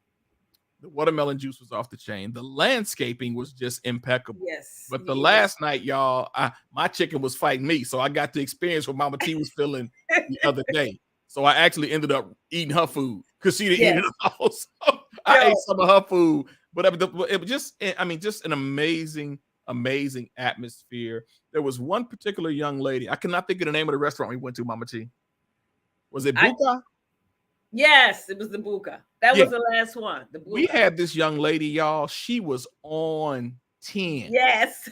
The watermelon juice was off the chain. The landscaping was just impeccable. Yes. But the last night, y'all, my chicken was fighting me. So I got to experience what Mama T was feeling the other day. So I actually ended up eating her food because she didn't eat it all. So I ate some of her food. But it was just an amazing, amazing atmosphere. There was one particular young lady. I cannot think of the name of the restaurant we went to, Mama T. Was it Buka? Yes, it was the Buka. That was the last one. The Buka. We had this young lady, y'all. She was on 10. Yes.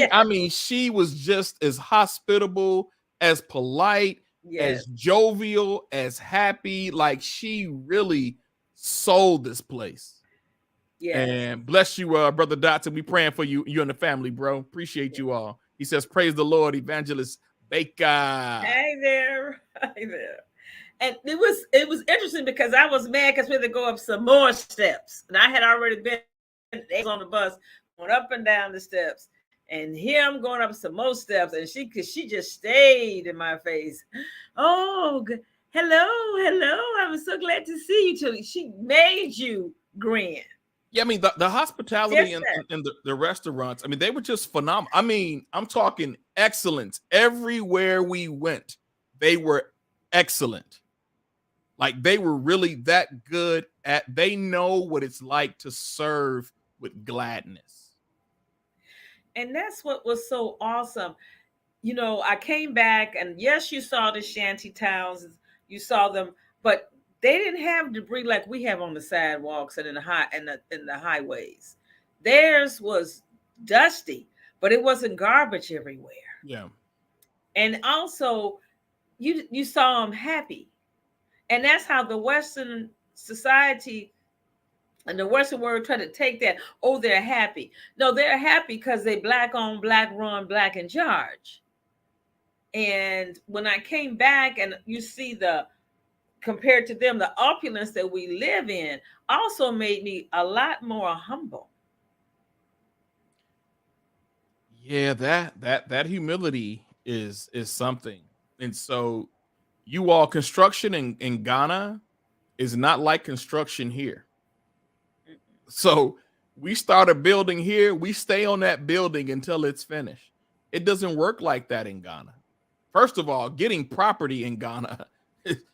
I mean, she was just as hospitable, as polite, as jovial, as happy. Like, she really sold this place. Yeah. And bless you, Brother Dotson. We praying for you and the family, bro. Appreciate you all. He says, praise the Lord, Evangelist Baker. Hey there. Hey there. And it was interesting because I was mad because we had to go up some more steps. And I had already been on the bus, going up and down the steps. And here I'm going up some more steps, and she just stayed in my face. Oh, hello, hello. I'm so glad to see you. Till she made you grin. Yeah, I mean the hospitality Just that. in the restaurants. I mean, they were just phenomenal. I mean, I'm talking excellence everywhere we went. They were excellent. Like they were really that good at. They know what it's like to serve with gladness. And that's what was so awesome. I came back, and yes, you saw the shanty towns, you saw them, but they didn't have debris like we have on the sidewalks and in the highways. Theirs was dusty, but it wasn't garbage everywhere. Yeah. And also, you saw them happy, and that's how the Western society and the Western world try to take that. Oh, they're happy. No, they're happy because they black on, black run, black in charge. And when I came back, and you see compared to them, the opulence that we live in also made me a lot more humble. Yeah, that humility is something. And so you all construction in Ghana is not like construction here. So we start a building here, we stay on that building until it's finished. It doesn't work like that in Ghana. First of all, getting property in Ghana,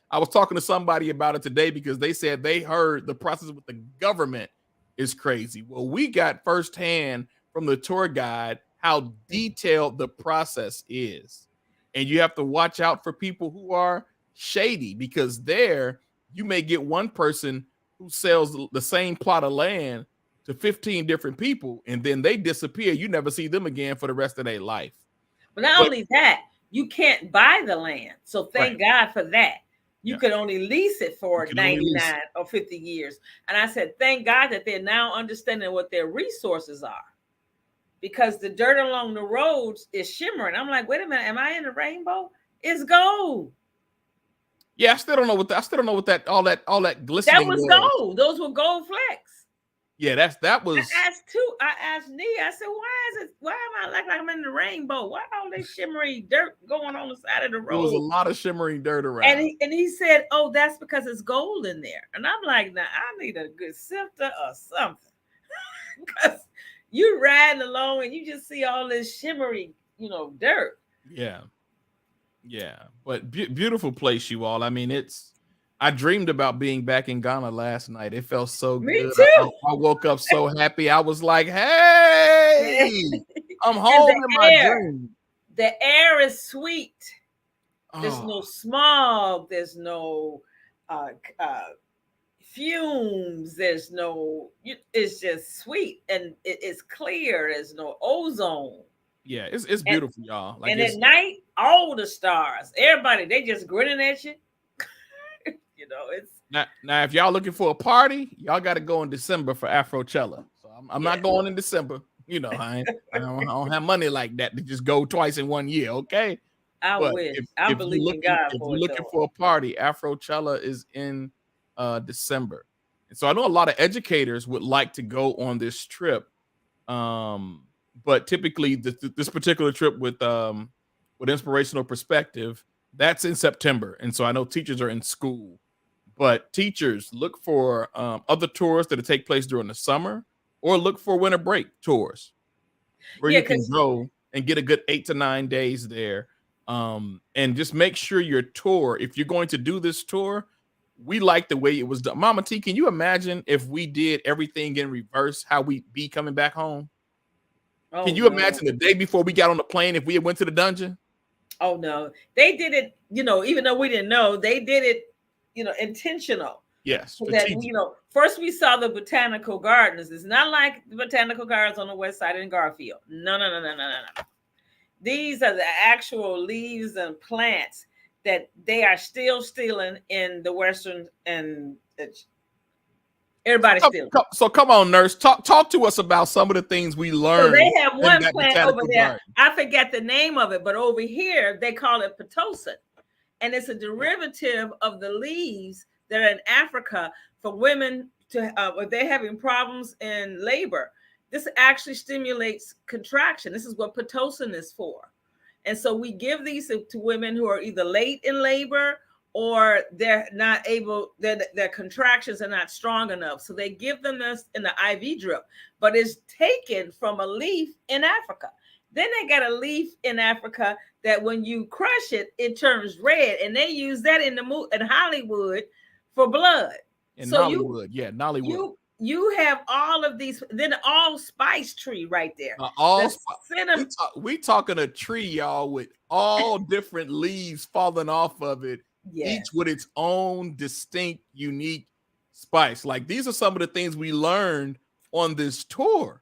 I was talking to somebody about it today because they said they heard the process with the government is crazy. Well, we got firsthand from the tour guide how detailed the process is. And you have to watch out for people who are shady, because there you may get one person who sells the same plot of land to 15 different people, and then they disappear. You never see them again for the rest of their life. But not only that, you can't buy the land. So thank God for that. You could only lease it for 99 or 50 years. And I said, thank God that they're now understanding what their resources are. Because the dirt along the roads is shimmering. I'm like, wait a minute, am I in the rainbow? It's gold. Yeah, I still don't know what that all that glistening. That was gold. Those were gold flecks. Yeah, that was. I asked Nee. I said, why am I like I'm in the rainbow? Why all this shimmery dirt going on the side of the road? There was a lot of shimmering dirt around. And he said, oh, that's because it's gold in there. And I'm like, now I need a good sifter or something. Because you riding along and you just see all this shimmery, dirt. Yeah. But beautiful place, you all. I mean, I dreamed about being back in Ghana last night. It felt so good. Me too. I woke up so happy. I was like, hey, I'm home in my dream. The air is sweet. There's no smog. There's no fumes. There's no, it's just sweet. And it's clear. There's no ozone. Yeah, it's beautiful, y'all. Like, and at night, all the stars, everybody, they just grinning at you. It's now if y'all looking for a party, y'all got to go in December for Afrochella. So I'm not going in December. I don't have money like that to just go twice in 1 year. Okay, I wish. I believe in God. If you're looking for a party, Afrochella is in December, and so I know a lot of educators would like to go on this trip. But typically, this particular trip with Inspirational Perspective, that's in September, and so I know teachers are in school. But teachers, look for other tours that take place during the summer, or look for winter break tours where you can go and get a good 8 to 9 days there. And just make sure your tour, if you're going to do this tour, we like the way it was done. Mama T, can you imagine if we did everything in reverse, how we'd be coming back home? Oh, can you imagine the day before we got on the plane if we had went to the dungeon? Oh, no. They did it, even though we didn't know, they did it, intentional. Yes. That, first we saw the botanical gardens. It's not like the botanical gardens on the west side in Garfield. No. These are the actual leaves and plants that they are still stealing in the Western, and everybody's stealing. So come on, nurse, talk to us about some of the things we learned. So they have one plant over there. Garden. I forget the name of it, but over here they call it Pitocin. And it's a derivative of the leaves that are in Africa for women to if they're having problems in labor. this actually stimulates contraction. This is what Pitocin is for. And so we give these to women who are either late in labor or they're not able, their contractions are not strong enough. So they give them this in the IV drip, but it's taken from a leaf in Africa. Then they got a leaf in Africa that when you crush it, it turns red. And they use that in Hollywood for blood. In Nollywood, Nollywood. You have all of these, then allspice tree right there. We talking a tree, y'all, with all different leaves falling off of it, each with its own distinct, unique spice. Like these are some of the things we learned on this tour,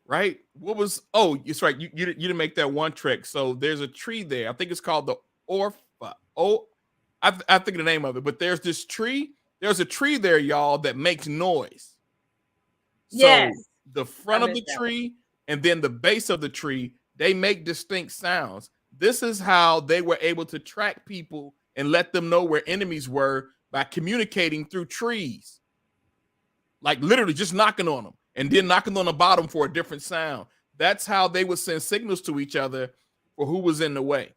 right? It's right. You didn't make that one trick. So there's a tree there. I think it's called the Orpha. I think of the name of it, but there's this tree. There's a tree there, y'all, that makes noise. So the front of the tree and then the base of the tree, they make distinct sounds. This is how they were able to track people and let them know where enemies were by communicating through trees. Like literally just knocking on them and then knocking on the bottom for a different sound. That's how they would send signals to each other for who was in the way.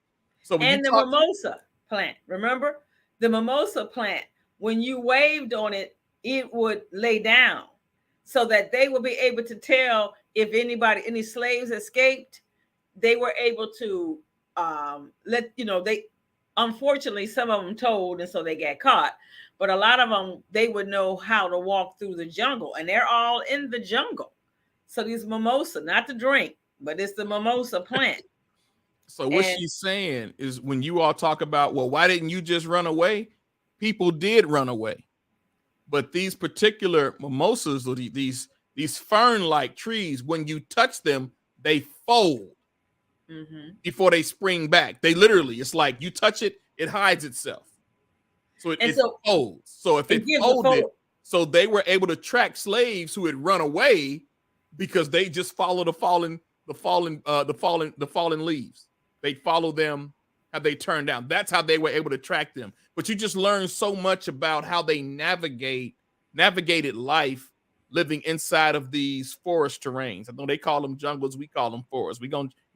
And the mimosa plant, remember? The mimosa plant, when you waved on it, it would lay down, so that they will be able to tell if any slaves escaped. They were able to unfortunately, some of them told, and so they got caught. But a lot of them, they would know how to walk through the jungle, and they're all in the jungle. So these mimosa, not to drink, but it's the mimosa plant. So what she's saying is when you all talk about, well, why didn't you just run away? People did run away. But these particular mimosas or these fern-like trees, when you touch them, they fold before they spring back. They literally, it's like you touch it, it hides itself. So it folds. So if it folded, so they were able to track slaves who had run away because they just follow the fallen leaves. They follow them, how they turn down. That's how they were able to track them. But you just learn so much about how they navigated life living inside of these forest terrains. I know they call them jungles, we call them forests. We're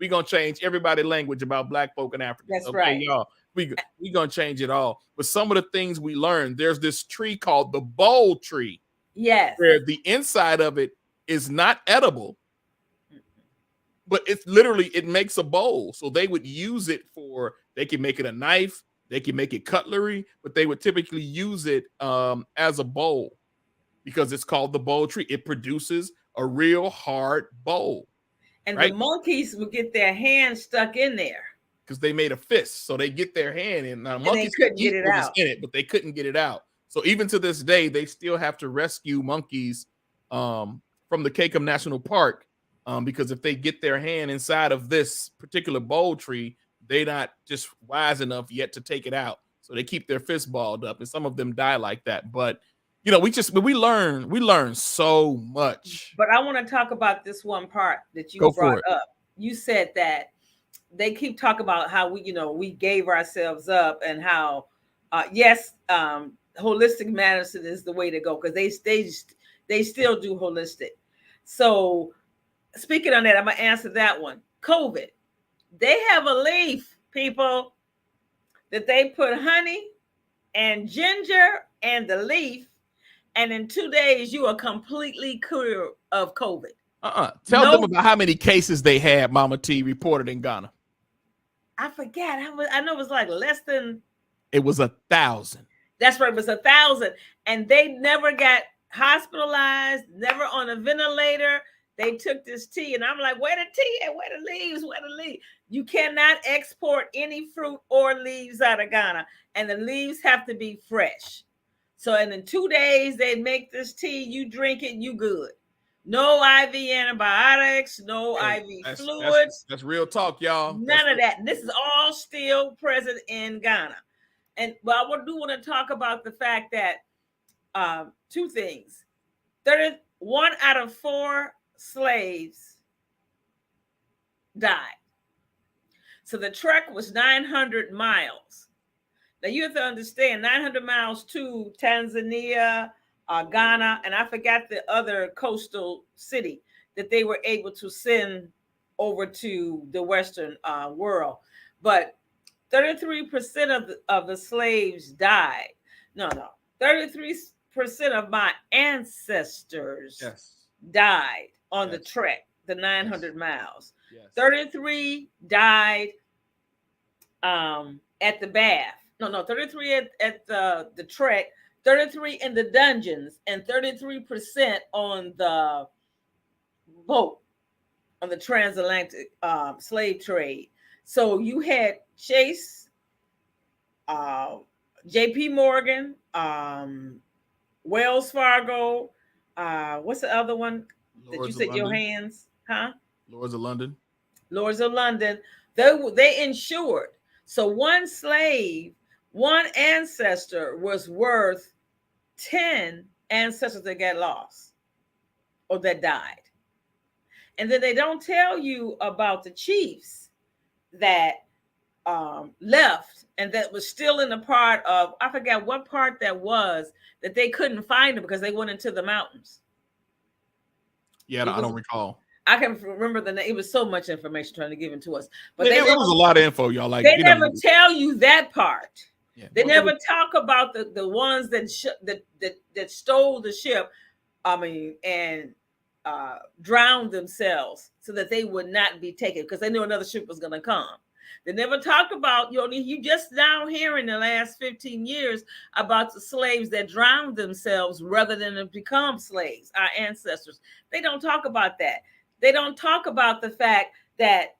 gonna change everybody's language about Black folk in Africa. That's right, y'all. We gonna change it all. But some of the things we learned, there's this tree called the bowl tree. Yes. Where the inside of it is not edible, but it's literally, it makes a bowl. So they would use it they can make it a knife, they can make it cutlery, but they would typically use it as a bowl because it's called the bowl tree. It produces a real hard bowl. And the monkeys would get their hands stuck in there. Because they made a fist. So they get their hand in. Now monkeys couldn't get it out. But they couldn't get it out. So even to this day, they still have to rescue monkeys from the Kekum National Park because if they get their hand inside of this particular bowl tree, they're not just wise enough yet to take it out. So they keep their fist balled up, and some of them die like that. But we learn so much. But I want to talk about this one part that you brought up. You said that they keep talking about how we gave ourselves up and how holistic medicine is the way to go because they still do holistic. So speaking on that, I'm gonna answer that one. COVID, they have a leaf, people, that they put honey and ginger and the leaf, and in 2 days you are completely clear of COVID. Tell them about how many cases they had, Mama T, reported in Ghana. I forget. I know it was like less than. It was 1,000. That's right. It was 1,000. And they never got hospitalized, never on a ventilator. They took this tea and I'm like, where the tea at? Where the leaves? Where the leaves? You cannot export any fruit or leaves out of Ghana. And the leaves have to be fresh. So and in 2 days, they make this tea. You drink it, you good. No IV antibiotics, no IV fluids. That's real talk, y'all. None of that. This is all still present in Ghana. And I do want to talk about the fact that 2 things. 1 out of 4 slaves died. So the trek was 900 miles. Now you have to understand 900 miles to Tanzania, Ghana, and I forgot the other coastal city. that they were able to send over to the Western world. But 33% of the slaves died. No, 33% of my ancestors died on the trek, the 900 miles. 33 died at the bath. No, 33 at the trek, 33 in the dungeons, and 33% on the boat, on the transatlantic slave trade. So you had Chase, J.P. Morgan, Wells Fargo. What's the other one that you said your hands? Huh? Lords of London. Lords of London. They insured. So one slave, one ancestor was worth 10 ancestors that got lost or that died. And then they don't tell you about the chiefs that left and that was still in the part of, I forgot what part that was, that they couldn't find them because they went into the mountains. Yeah, I don't recall. I can remember the name. It was so much information trying to give it to us, but it was a lot of info, y'all. Like they never tell you that part. Yeah. They never talk about the ones that stole the ship. I mean, and drowned themselves so that they would not be taken because they knew another ship was going to come. They never talk about, you just now hear in the last 15 years about the slaves that drowned themselves rather than to become slaves, our ancestors. They don't talk about that. They don't talk about the fact that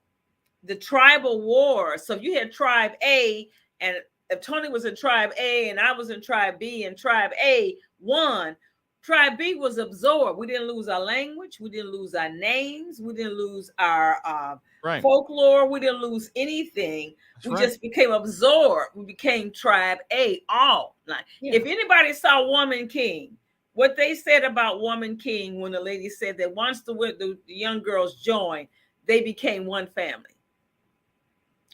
the tribal war. So if you had tribe A, and if Tony was in tribe A and I was in tribe B, and tribe A won, tribe B was absorbed. We didn't lose our language. We didn't lose our names. We didn't lose our folklore. We didn't lose anything. We just became absorbed. We became tribe A. If anybody saw Woman King, what they said about Woman King when the lady said that once the young girls joined, they became one family.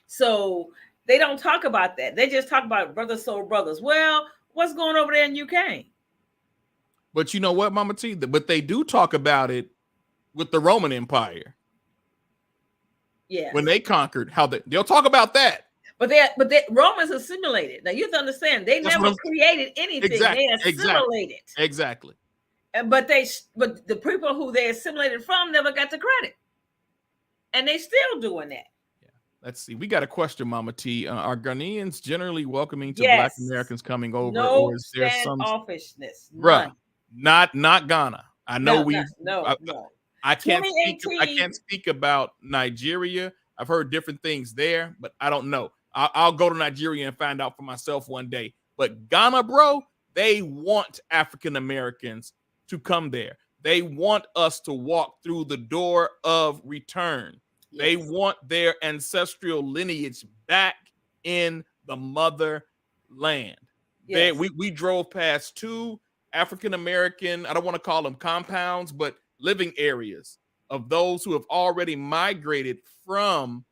So they don't talk about that. They just talk about brother soul brothers. Well, what's going over there in UK? But you know what, Mama T? But they do talk about it with the Roman Empire. Yeah. When they conquered, they'll talk about that. But Romans assimilated. Now you have to understand, they never created anything. They assimilated. Exactly. But the people who they assimilated from never got the credit. And they still doing that. Yeah. Let's see. We got a question, Mama T. Are Ghanaians generally welcoming to Black Americans coming over? No, or is there some standoffishness? Bruh, not Ghana. I know no. I can't speak about Nigeria. I've heard different things there, but I don't know. I'll go to Nigeria and find out for myself one day. But Ghana, bro, they want African Americans to come there. They want us to walk through the door of return. Yes. They want their ancestral lineage back in the motherland. Yes. We drove past 2 African American, I don't want to call them compounds, but living areas of those who have already migrated from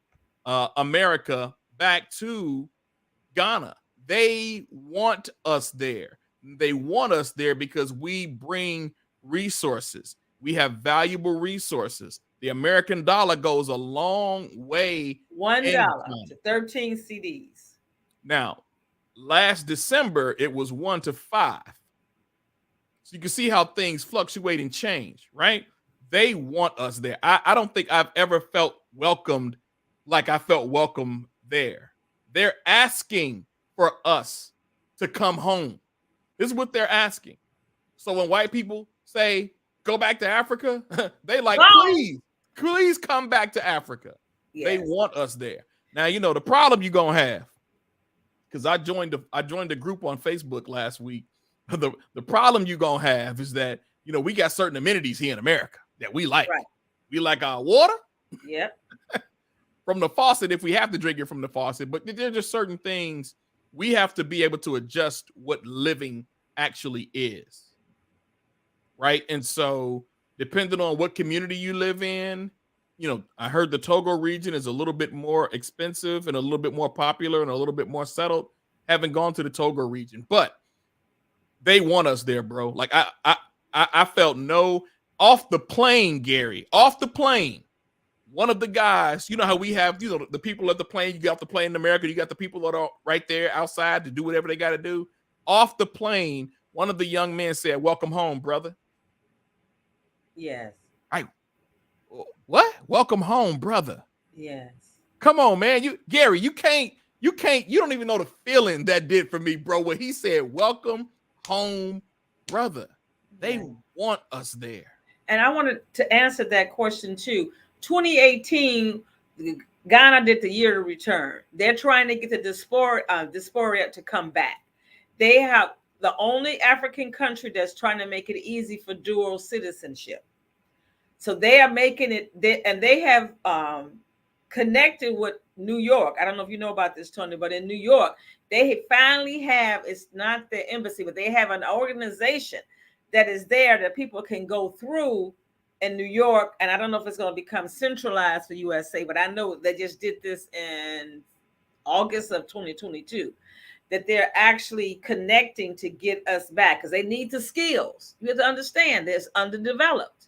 America back to Ghana. They want us there. They want us there because we bring resources. We have valuable resources. The American dollar goes a long way. $1 to 13 CDs. Now, last December, it was 1 to 5. So you can see how things fluctuate and change, right? They want us there. I don't think I've ever felt welcomed like I felt welcome there. They're asking for us to come home. This is what they're asking. So when white people say, go back to Africa, they like, please come back to Africa. Yes. They want us there. Now, the problem you're going to have, because I joined a group on Facebook last week. The problem you're going to have is that, we got certain amenities here in America that we like. Right. We like our water. Yep. From the faucet, if we have to drink it from the faucet. But there are just certain things we have to be able to adjust what living actually is. Right. And so depending on what community you live in, I heard the Togo region is a little bit more expensive and a little bit more popular and a little bit more settled. Haven't gone to the Togo region, but they want us there, bro. Like I felt no Off the plane, Gary, off the plane. One of the guys, you know how we have, the people at the plane, you got the plane in America, you got the people that are right there outside to do whatever they got to do. Off the plane, one of the young men said, "Welcome home, brother." Yes. What? Welcome home, brother. Yes. Come on, man. Gary, you don't even know the feeling that did for me, bro. When he said, "Welcome home, brother." They want us there. And I wanted to answer that question too. 2018, Ghana did the year to return. They're trying to get the diaspora to come back. They have the only African country that's trying to make it easy for dual citizenship. So they are making it, they have connected with New York. I don't know if you know about this, Tony, but in New York, they finally have, it's not the embassy, but they have an organization that is there that people can go through in New York. And I don't know if it's going to become centralized for USA, but I know they just did this in August of 2022, that they're actually connecting to get us back because they need the skills. You have to understand it's underdeveloped.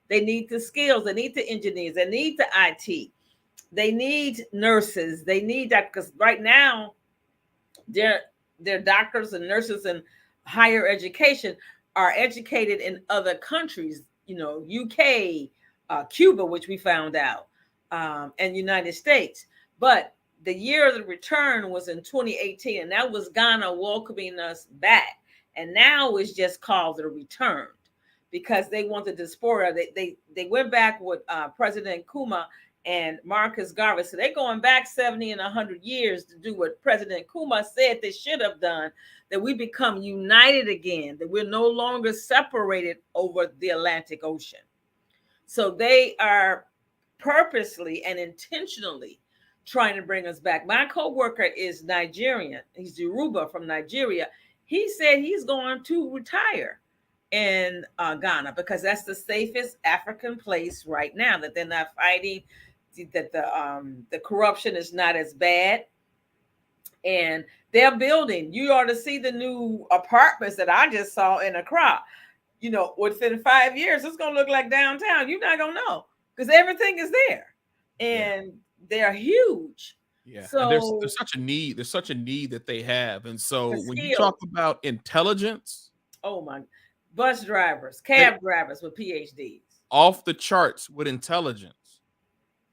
They need the skills. They need the engineers. They need the IT. They need nurses. They need that because right now they're doctors and nurses and higher education are educated in other countries, UK, Cuba, which we found out, and United States. But the year of the return was in 2018, and that was Ghana welcoming us back. And now it's just called the return because they want the diaspora. They went back with President Kuma and Marcus Garvey. So they're going back 70 and 100 years to do what President Kuma said they should have done, that we become united again, that we're no longer separated over the Atlantic Ocean. So they are purposely and intentionally trying to bring us back. My coworker is Nigerian. He's Yoruba from Nigeria. He said he's going to retire in Ghana because that's the safest African place right now, that they're not fighting, that the corruption is not as bad, and they're building. You ought to see the new apartments that I just saw in Accra. Within 5 years, it's going to look like downtown. You're not going to know because everything is there, and they're huge. Yeah. So and there's such a need. There's such a need that they have. And so when you talk about intelligence, oh my, bus drivers, cab drivers with PhDs, off the charts with intelligence.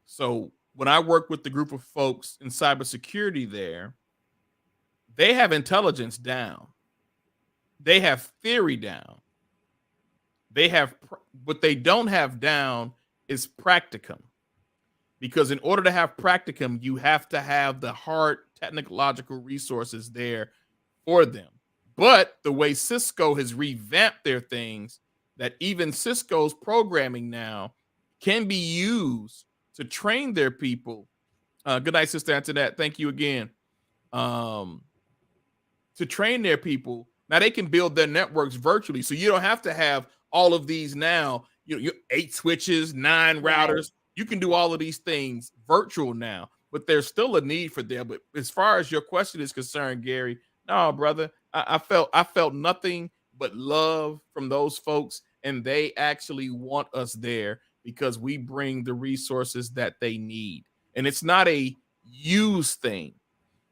So when I work with the group of folks in cybersecurity there, they have intelligence down. They have theory down. They have what they don't have down is practicum. Because in order to have practicum, you have to have the hard technological resources there for them. But the way Cisco has revamped their things, that even Cisco's programming now can be used to train their people. Good night, Sister Antoinette. Thank you again. To train their people. Now they can build their networks virtually. So you don't have to have all of these now, 8 switches, 9 routers. You can do all of these things virtual now, but there's still a need for them. But as far as your question is concerned, Gary, no, brother, I felt nothing but love from those folks, and they actually want us there because we bring the resources that they need. And it's not a use thing,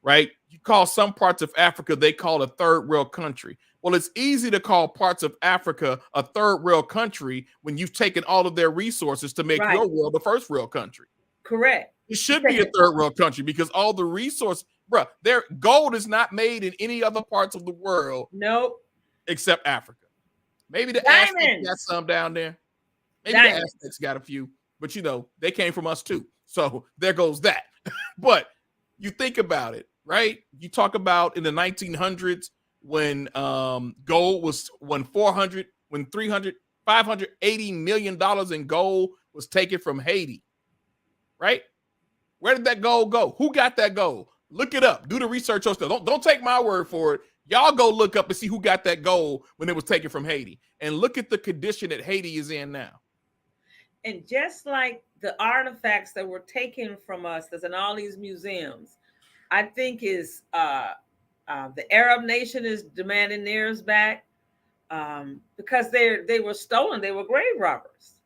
right? You call some parts of Africa, they call a third world country. Well, it's easy to call parts of Africa a third world country when you've taken all of their resources to make your world the first world country. Correct. It should be a third world country because all the resources, bro, their gold is not made in any other parts of the world. Nope. Except Africa. Maybe the Aztecs got some down there. Maybe the Aztecs got a few, but they came from us too. So there goes that. But you think about it, right? You talk about in the 1900s when gold was $580 million in gold was taken from Haiti, right? Where did that gold go? Who got that gold? Look it up. Do the research yourself. Don't take my word for it. Y'all go look up and see who got that gold when it was taken from Haiti, and look at the condition that Haiti is in now. And just like the artifacts that were taken from us that's in all these museums, I think is the Arab nation is demanding theirs back. because they were stolen. They were grave robbers,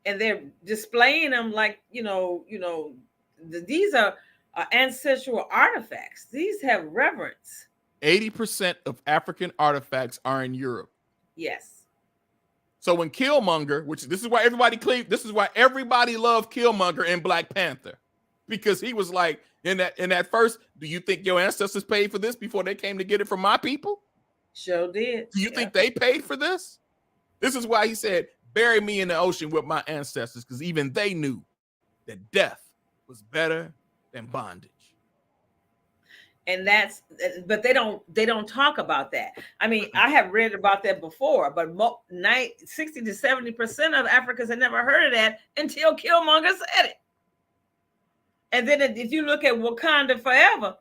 and they're displaying them like these are ancestral artifacts. These have reverence. 80% of African artifacts are in Europe. Yes. So when Killmonger, which this is why everybody loved Killmonger in Black Panther, because he was like in that first, do you think your ancestors paid for this before they came to get it from my people? Sure did. Do you think they paid for this? This is why he said, bury me in the ocean with my ancestors, because even they knew that death was better than bondage. And but they don't talk about that. I mean, I have read about that before, but 60 to 70% of Africans had never heard of that until Killmonger said it. And then if you look at Wakanda Forever,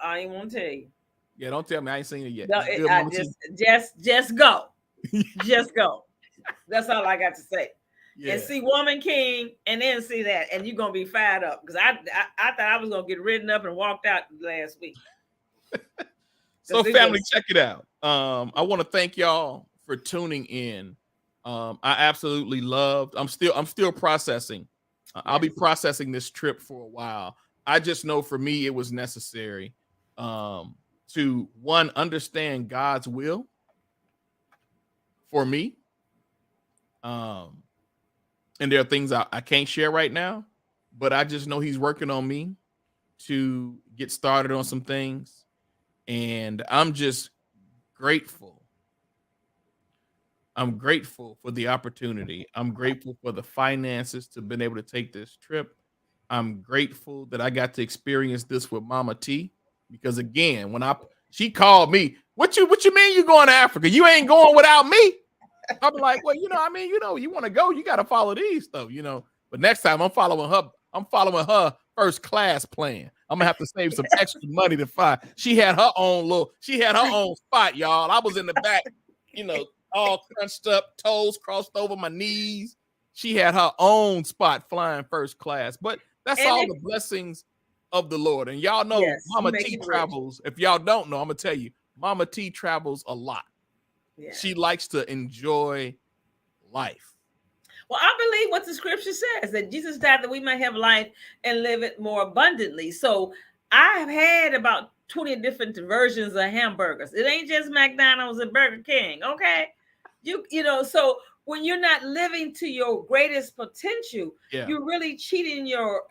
I ain't want to tell you. Yeah, don't tell me. I ain't seen it yet. No, just go. Just go. That's all I got to say. Yeah. And see Woman King and then see that. And you're going to be fired up. Because I thought I was going to get ridden up and walked out last week. So family, check it out. I want to thank y'all for tuning in. I absolutely loved. I'm still processing. I'll be processing this trip for a while. I just know for me it was necessary to understand God's will for me. And there are things I can't share right now, but I just know he's working on me to get started on some things. And I'm just grateful. I'm grateful for the opportunity. I'm grateful for the finances to been able to take this trip. I'm grateful that I got to experience this with Mama T, because again, when she called me, what you mean you going to Africa? You ain't going without me. I'm like, well, you want to go, you got to follow these stuff, But next time I'm following her first class plan. I'm gonna have to save some extra money to fly. She had her own spot, y'all. I was in the back, all crunched up, toes crossed over my knees. She had her own spot flying first class. But that's all the blessings of the Lord. And y'all know Mama T travels. If y'all don't know, I'm gonna tell you, Mama T travels a lot. Yeah. She likes to enjoy life. Well, I believe what the scripture says, that Jesus died that we might have life and live it more abundantly. So I've had about 20 different versions of hamburgers. It ain't just McDonald's and Burger King, okay? So when you're not living to your greatest potential, you're really cheating your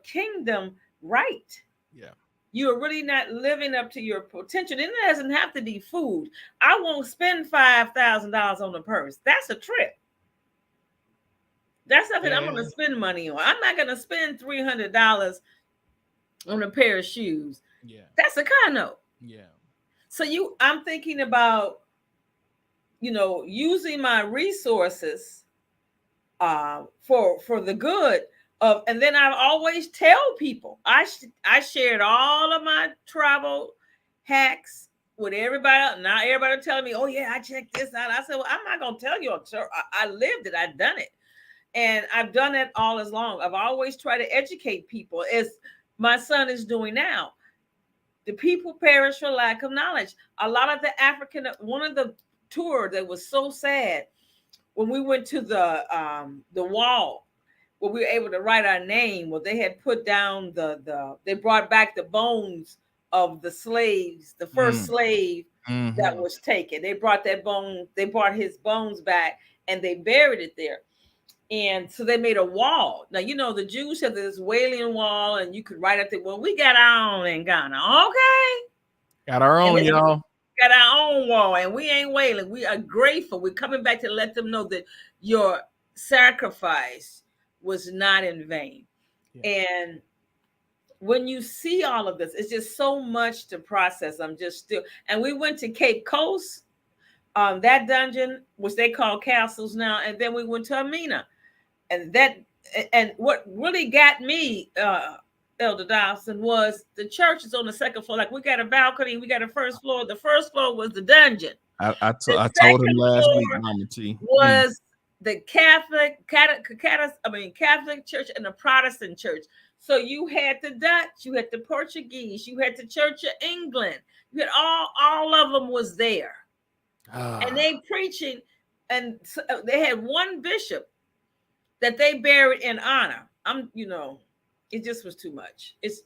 kingdom right. Yeah. You're really not living up to your potential. And it doesn't have to be food. I won't spend $5,000 on a purse. That's a trip. That's something I'm going to spend money on. I'm not going to spend $300 on a pair of shoes. Yeah. That's a condo. Yeah. So I'm thinking about, using my resources for the good of, and then I always tell people, I shared all of my travel hacks with everybody. Now everybody telling me, oh yeah, I checked this out. I said, well, I'm not going to tell you. I lived it. I've done it. And I've done it all as long. I've always tried to educate people, as my son is doing now. The people perish for lack of knowledge. A lot of one of the tour that was so sad, when we went to the wall where we were able to write our name, well, they had put down they brought back the bones of the slaves, the first slave that was taken. They brought his bones back and they buried it there. And so they made a wall. Now, the Jews have this Wailing Wall, and you could write up there. Well, we got our own in Ghana. Okay. Got our own, y'all. Got our own wall, and we ain't wailing. We are grateful. We're coming back to let them know that your sacrifice was not in vain. Yeah. And when you see all of this, it's just so much to process. And we went to Cape Coast, that dungeon, which they call castles now, and then we went to Amina. And what really got me, Elder Dawson, was the church is on the second floor. Like, we got a balcony, we got a first floor. The first floor was the dungeon. I told him last week, Mama T. Was the Catholic church and the Protestant church. So you had the Dutch, you had the Portuguese, you had the Church of England. You had all of them was there. And they preaching, and they had one bishop that they buried in honor. It just was too much. It's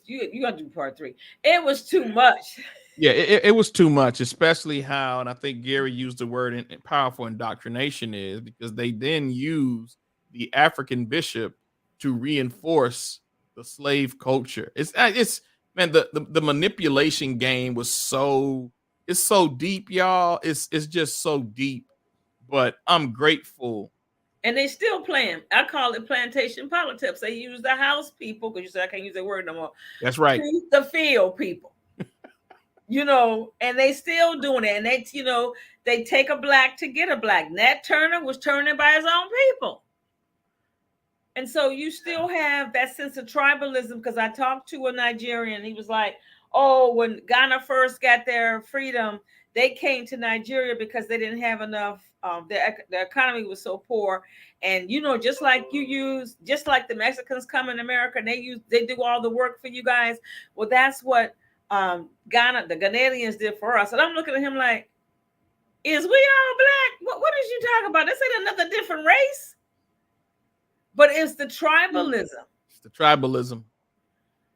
you got to do part 3. It was too much. Yeah, it was too much, especially how, and I think Gary used the word in powerful indoctrination is because they then use the African bishop to reinforce the slave culture. It's man, the manipulation game was it's so deep, y'all. It's just so deep. But I'm grateful. And they still playing. I call it plantation politics. They use the house people, because you said I can't use that word no more. That's right. The field people. And they still doing it. And they take a black to get a black. Nat Turner was turning by his own people. And so you still have that sense of tribalism, because I talked to a Nigerian. He was like, oh, when Ghana first got their freedom, they came to Nigeria because they didn't have enough. Their economy was so poor. And, just like the Mexicans come in America and they do all the work for you guys. Well, that's what the Ghanaians did for us. And I'm looking at him like, is we all black? What is you talking about? This ain't another different race. But it's the tribalism. It's the tribalism.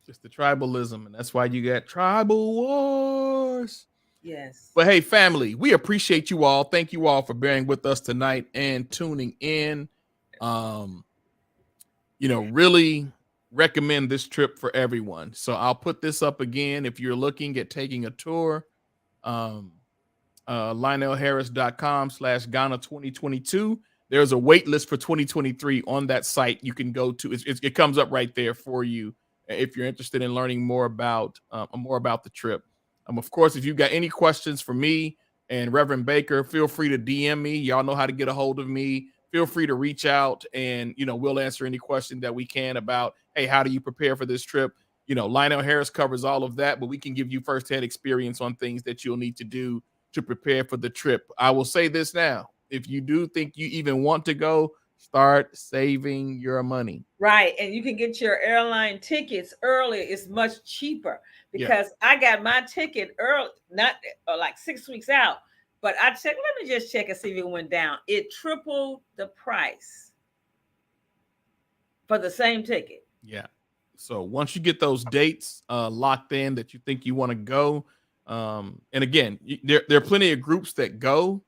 Just the tribalism. And that's why you got tribal wars. Yes. But hey, family, we appreciate you all. Thank you all for bearing with us tonight and tuning in. Really recommend this trip for everyone. So I'll put this up again. If you're looking at taking a tour, LionelHarris.com/Ghana 2022. There's a wait list for 2023 on that site. You can go to it comes up right there for you if you're interested in learning more about the trip. Of course, if you've got any questions for me and Reverend Baker, feel free to DM me. Y'all know how to get a hold of me. Feel free to reach out, and we'll answer any question that we can about, hey, how do you prepare for this trip? Lionel Harris covers all of that, but we can give you firsthand experience on things that you'll need to do to prepare for the trip. I will say this now. If you do think you even want to go, start saving your money. Right. And you can get your airline tickets early. It's much cheaper, because I got my ticket early, not like 6 weeks out. But I checked, let me just check and see if it went down. It tripled the price for the same ticket. Yeah. So once you get those dates locked in that you think you want to go, and again, there are plenty of groups that go.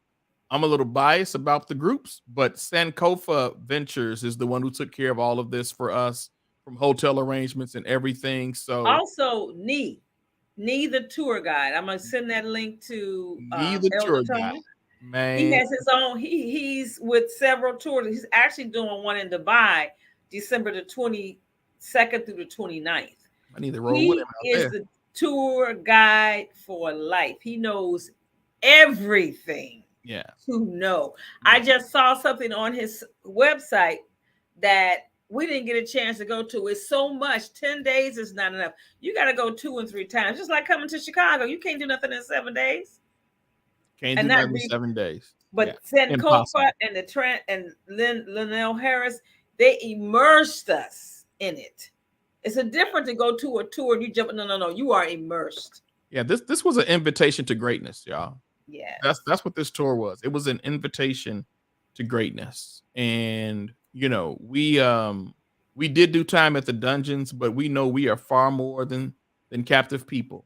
I'm a little biased about the groups, but Sankofa Ventures is the one who took care of all of this for us, from hotel arrangements and everything. So also Nee the tour guide. I'm gonna send that link to the tour guide. Man, he has his own. He's with several tours. He's actually doing one in Dubai, December the 22nd through the 29th. I need to roll with him out there. He is the tour guide for life. He knows everything. Yeah. To know. Yeah. I just saw something on his website that we didn't get a chance to go to. It's so much. 10 days is not enough. You got to go 2 and 3 times. Just like coming to Chicago. You can't do nothing in 7 days. Can't do nothing in 7 days. But Sankofa and the Trent and Lionel Harris, they immersed us in it. It's a different to go to a tour and you jump. No. You are immersed. Yeah, this was an invitation to greatness, y'all. Yeah, that's what this tour was. It was an invitation to greatness. And we did do time at the dungeons, but we know we are far more than captive people.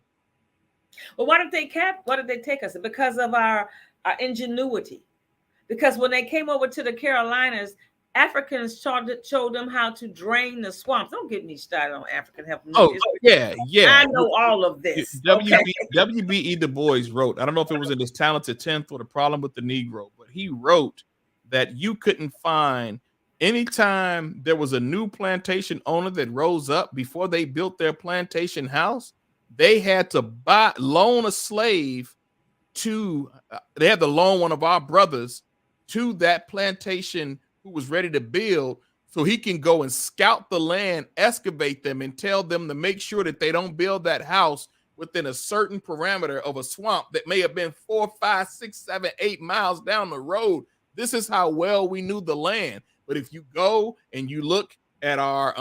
Well, why did they take us? Because of our ingenuity. Because when they came over to the Carolinas, Africans showed them how to drain the swamps. Don't get me started on African help. Oh, yeah. I know all of this. W.B. Du Bois wrote, I don't know if it was in his Talented 10th or The Problem with the Negro, but he wrote that you couldn't find, anytime there was a new plantation owner that rose up before they built their plantation house, they had to loan a slave they had to loan one of our brothers to that plantation who was ready to build, so he can go and scout the land, excavate them, and tell them to make sure that they don't build that house within a certain parameter of a swamp that may have been 4, 5, 6, 7, 8 miles down the road. This is how well we knew the land. But if you go and you look at our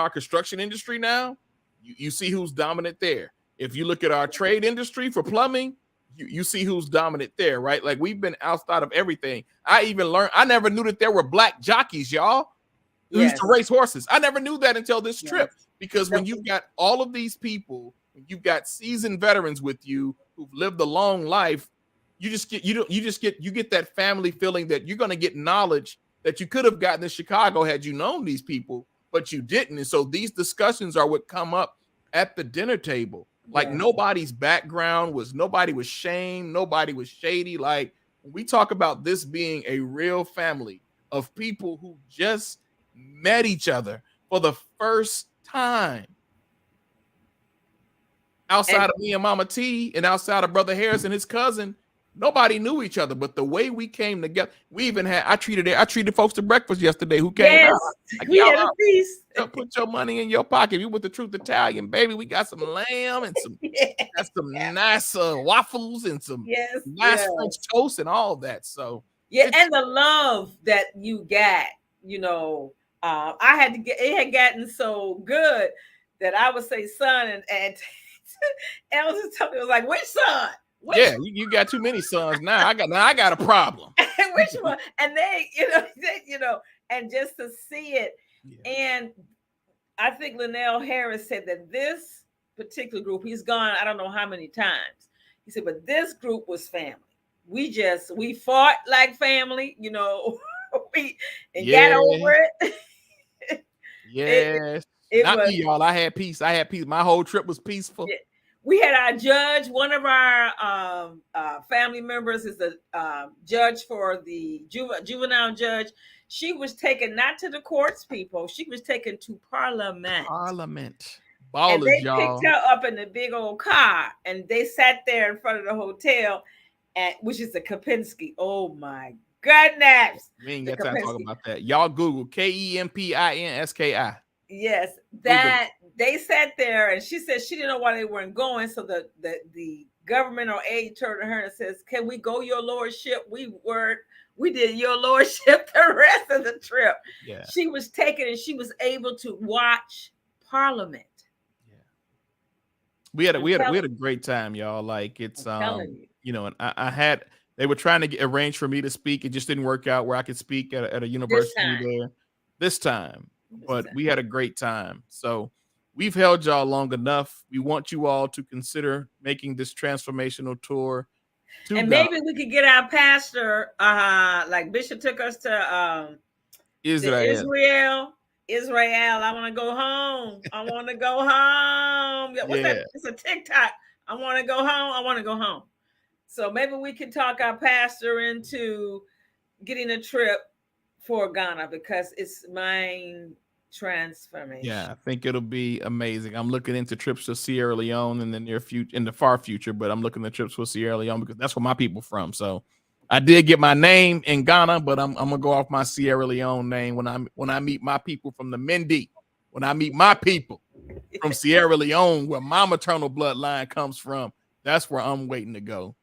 construction industry now, you see who's dominant there. If you look at our trade industry for plumbing, you see who's dominant there, right? Like we've been outside of everything. I even learned, I never knew that there were black jockeys, y'all, who used Yes. to race horses. I never knew that until this Yes. trip, because when you've got all of these people, when you've got seasoned veterans with you who've lived a long life, you get that family feeling that you're going to get knowledge that you could have gotten in Chicago had you known these people, but you didn't. And so these discussions are what come up at the dinner table. Like Yes. nobody's background was, nobody was shamed, nobody was shady. Like when we talk about this being a real family of people who just met each other for the first time, outside of me and Mama T and outside of Brother Harris and his cousin, nobody knew each other. But the way we came together, we even had, I treated folks to breakfast yesterday who came Yes. out. Like, We had a feast. Put your money in your pocket. You with the Truth Italian, baby. We got some lamb and some, got some nice waffles and some nice French toast and all of that. So and the love that you got, I had to get, it had gotten so good that I would say son, and Elvis told me, it was like, which son? You got too many sons now. I got a problem. Which one? And they, and just to see it. Yeah. And I think Linnell Harris said that this particular group, he's gone, I don't know how many times. He said, but this group was family. We fought like family, we got over it. Yes. Not me, y'all. I had peace. My whole trip was peaceful. Yeah. We had our judge. One of our family members is the judge for the juvenile judge. She was taken not to the courts, people. She was taken to Parliament. Ballers, and they y'all. picked her up in the big old car, and they sat there in front of the hotel, which is the Kempinski. Oh my goodness! We ain't got time to talk about that. Y'all Google KEMPINSKI. Yes, that they sat there, and she said she didn't know why they weren't going. So the government or aide turned to her and says, "Can we go, your lordship? We did, your lordship, the rest of the trip." Yeah. She was taken, and she was able to watch Parliament. Yeah, we had a great time, y'all. Like it's and they were trying to arrange for me to speak. It just didn't work out where I could speak at a university this time. But we had a great time. So we've held y'all long enough. We want you all to consider making this transformational tour. And maybe we could get our pastor, like Bishop took us to Israel. I want to go home. What's that? It's a TikTok. I want to go home. So maybe we can talk our pastor into getting a trip for Ghana, because it's mind transformation. Yeah, I think it'll be amazing. I'm looking into trips to Sierra Leone in the near future, in the far future, but I'm looking at trips for Sierra Leone because that's where my people from. So I did get my name in Ghana, but I'm gonna go off my Sierra Leone name when I meet my people from the Mendi, when I meet my people from Sierra Leone, where my maternal bloodline comes from. That's where I'm waiting to go.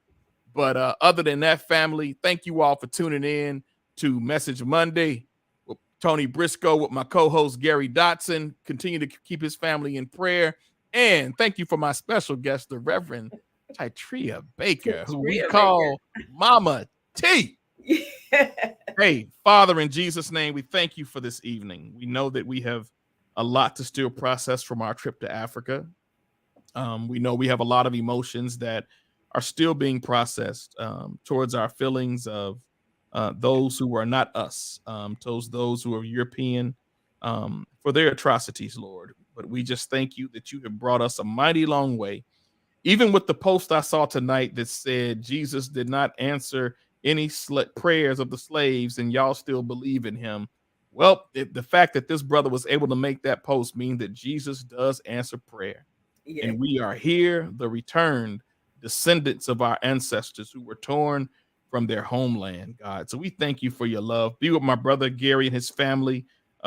But other than that, family, thank you all for tuning in to Message Monday with Tony Briscoe, with my co-host Gary Dotson. Continue to keep his family in prayer. And thank you for my special guest, the Reverend Tytrea Baker, who we call Mama T. Hey, Father, in Jesus' name, we thank you for this evening. We know that we have a lot to still process from our trip to Africa. We know we have a lot of emotions that are still being processed towards our feelings of those who are not us, towards those who are European, for their atrocities, Lord. But we just thank you that you have brought us a mighty long way. Even with the post I saw tonight that said Jesus did not answer any prayers of the slaves and y'all still believe in him. Well, the fact that this brother was able to make that post means that Jesus does answer prayer. Yeah. And we are here, the returned descendants of our ancestors who were torn from their homeland, God. So we thank you for your love. Be with my brother Gary and his family.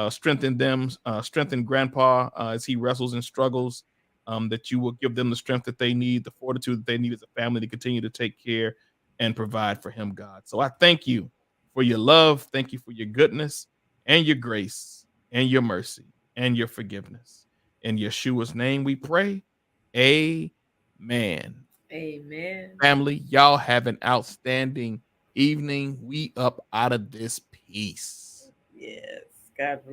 Strengthen them, strengthen Grandpa as he wrestles and struggles, that you will give them the strength that they need, the fortitude that they need as a family to continue to take care and provide for him, God. So I thank you for your love. Thank you for your goodness and your grace and your mercy and your forgiveness. In Yeshua's name we pray. Amen. Amen. Family, y'all have an outstanding evening. We up out of this piece. Yes. God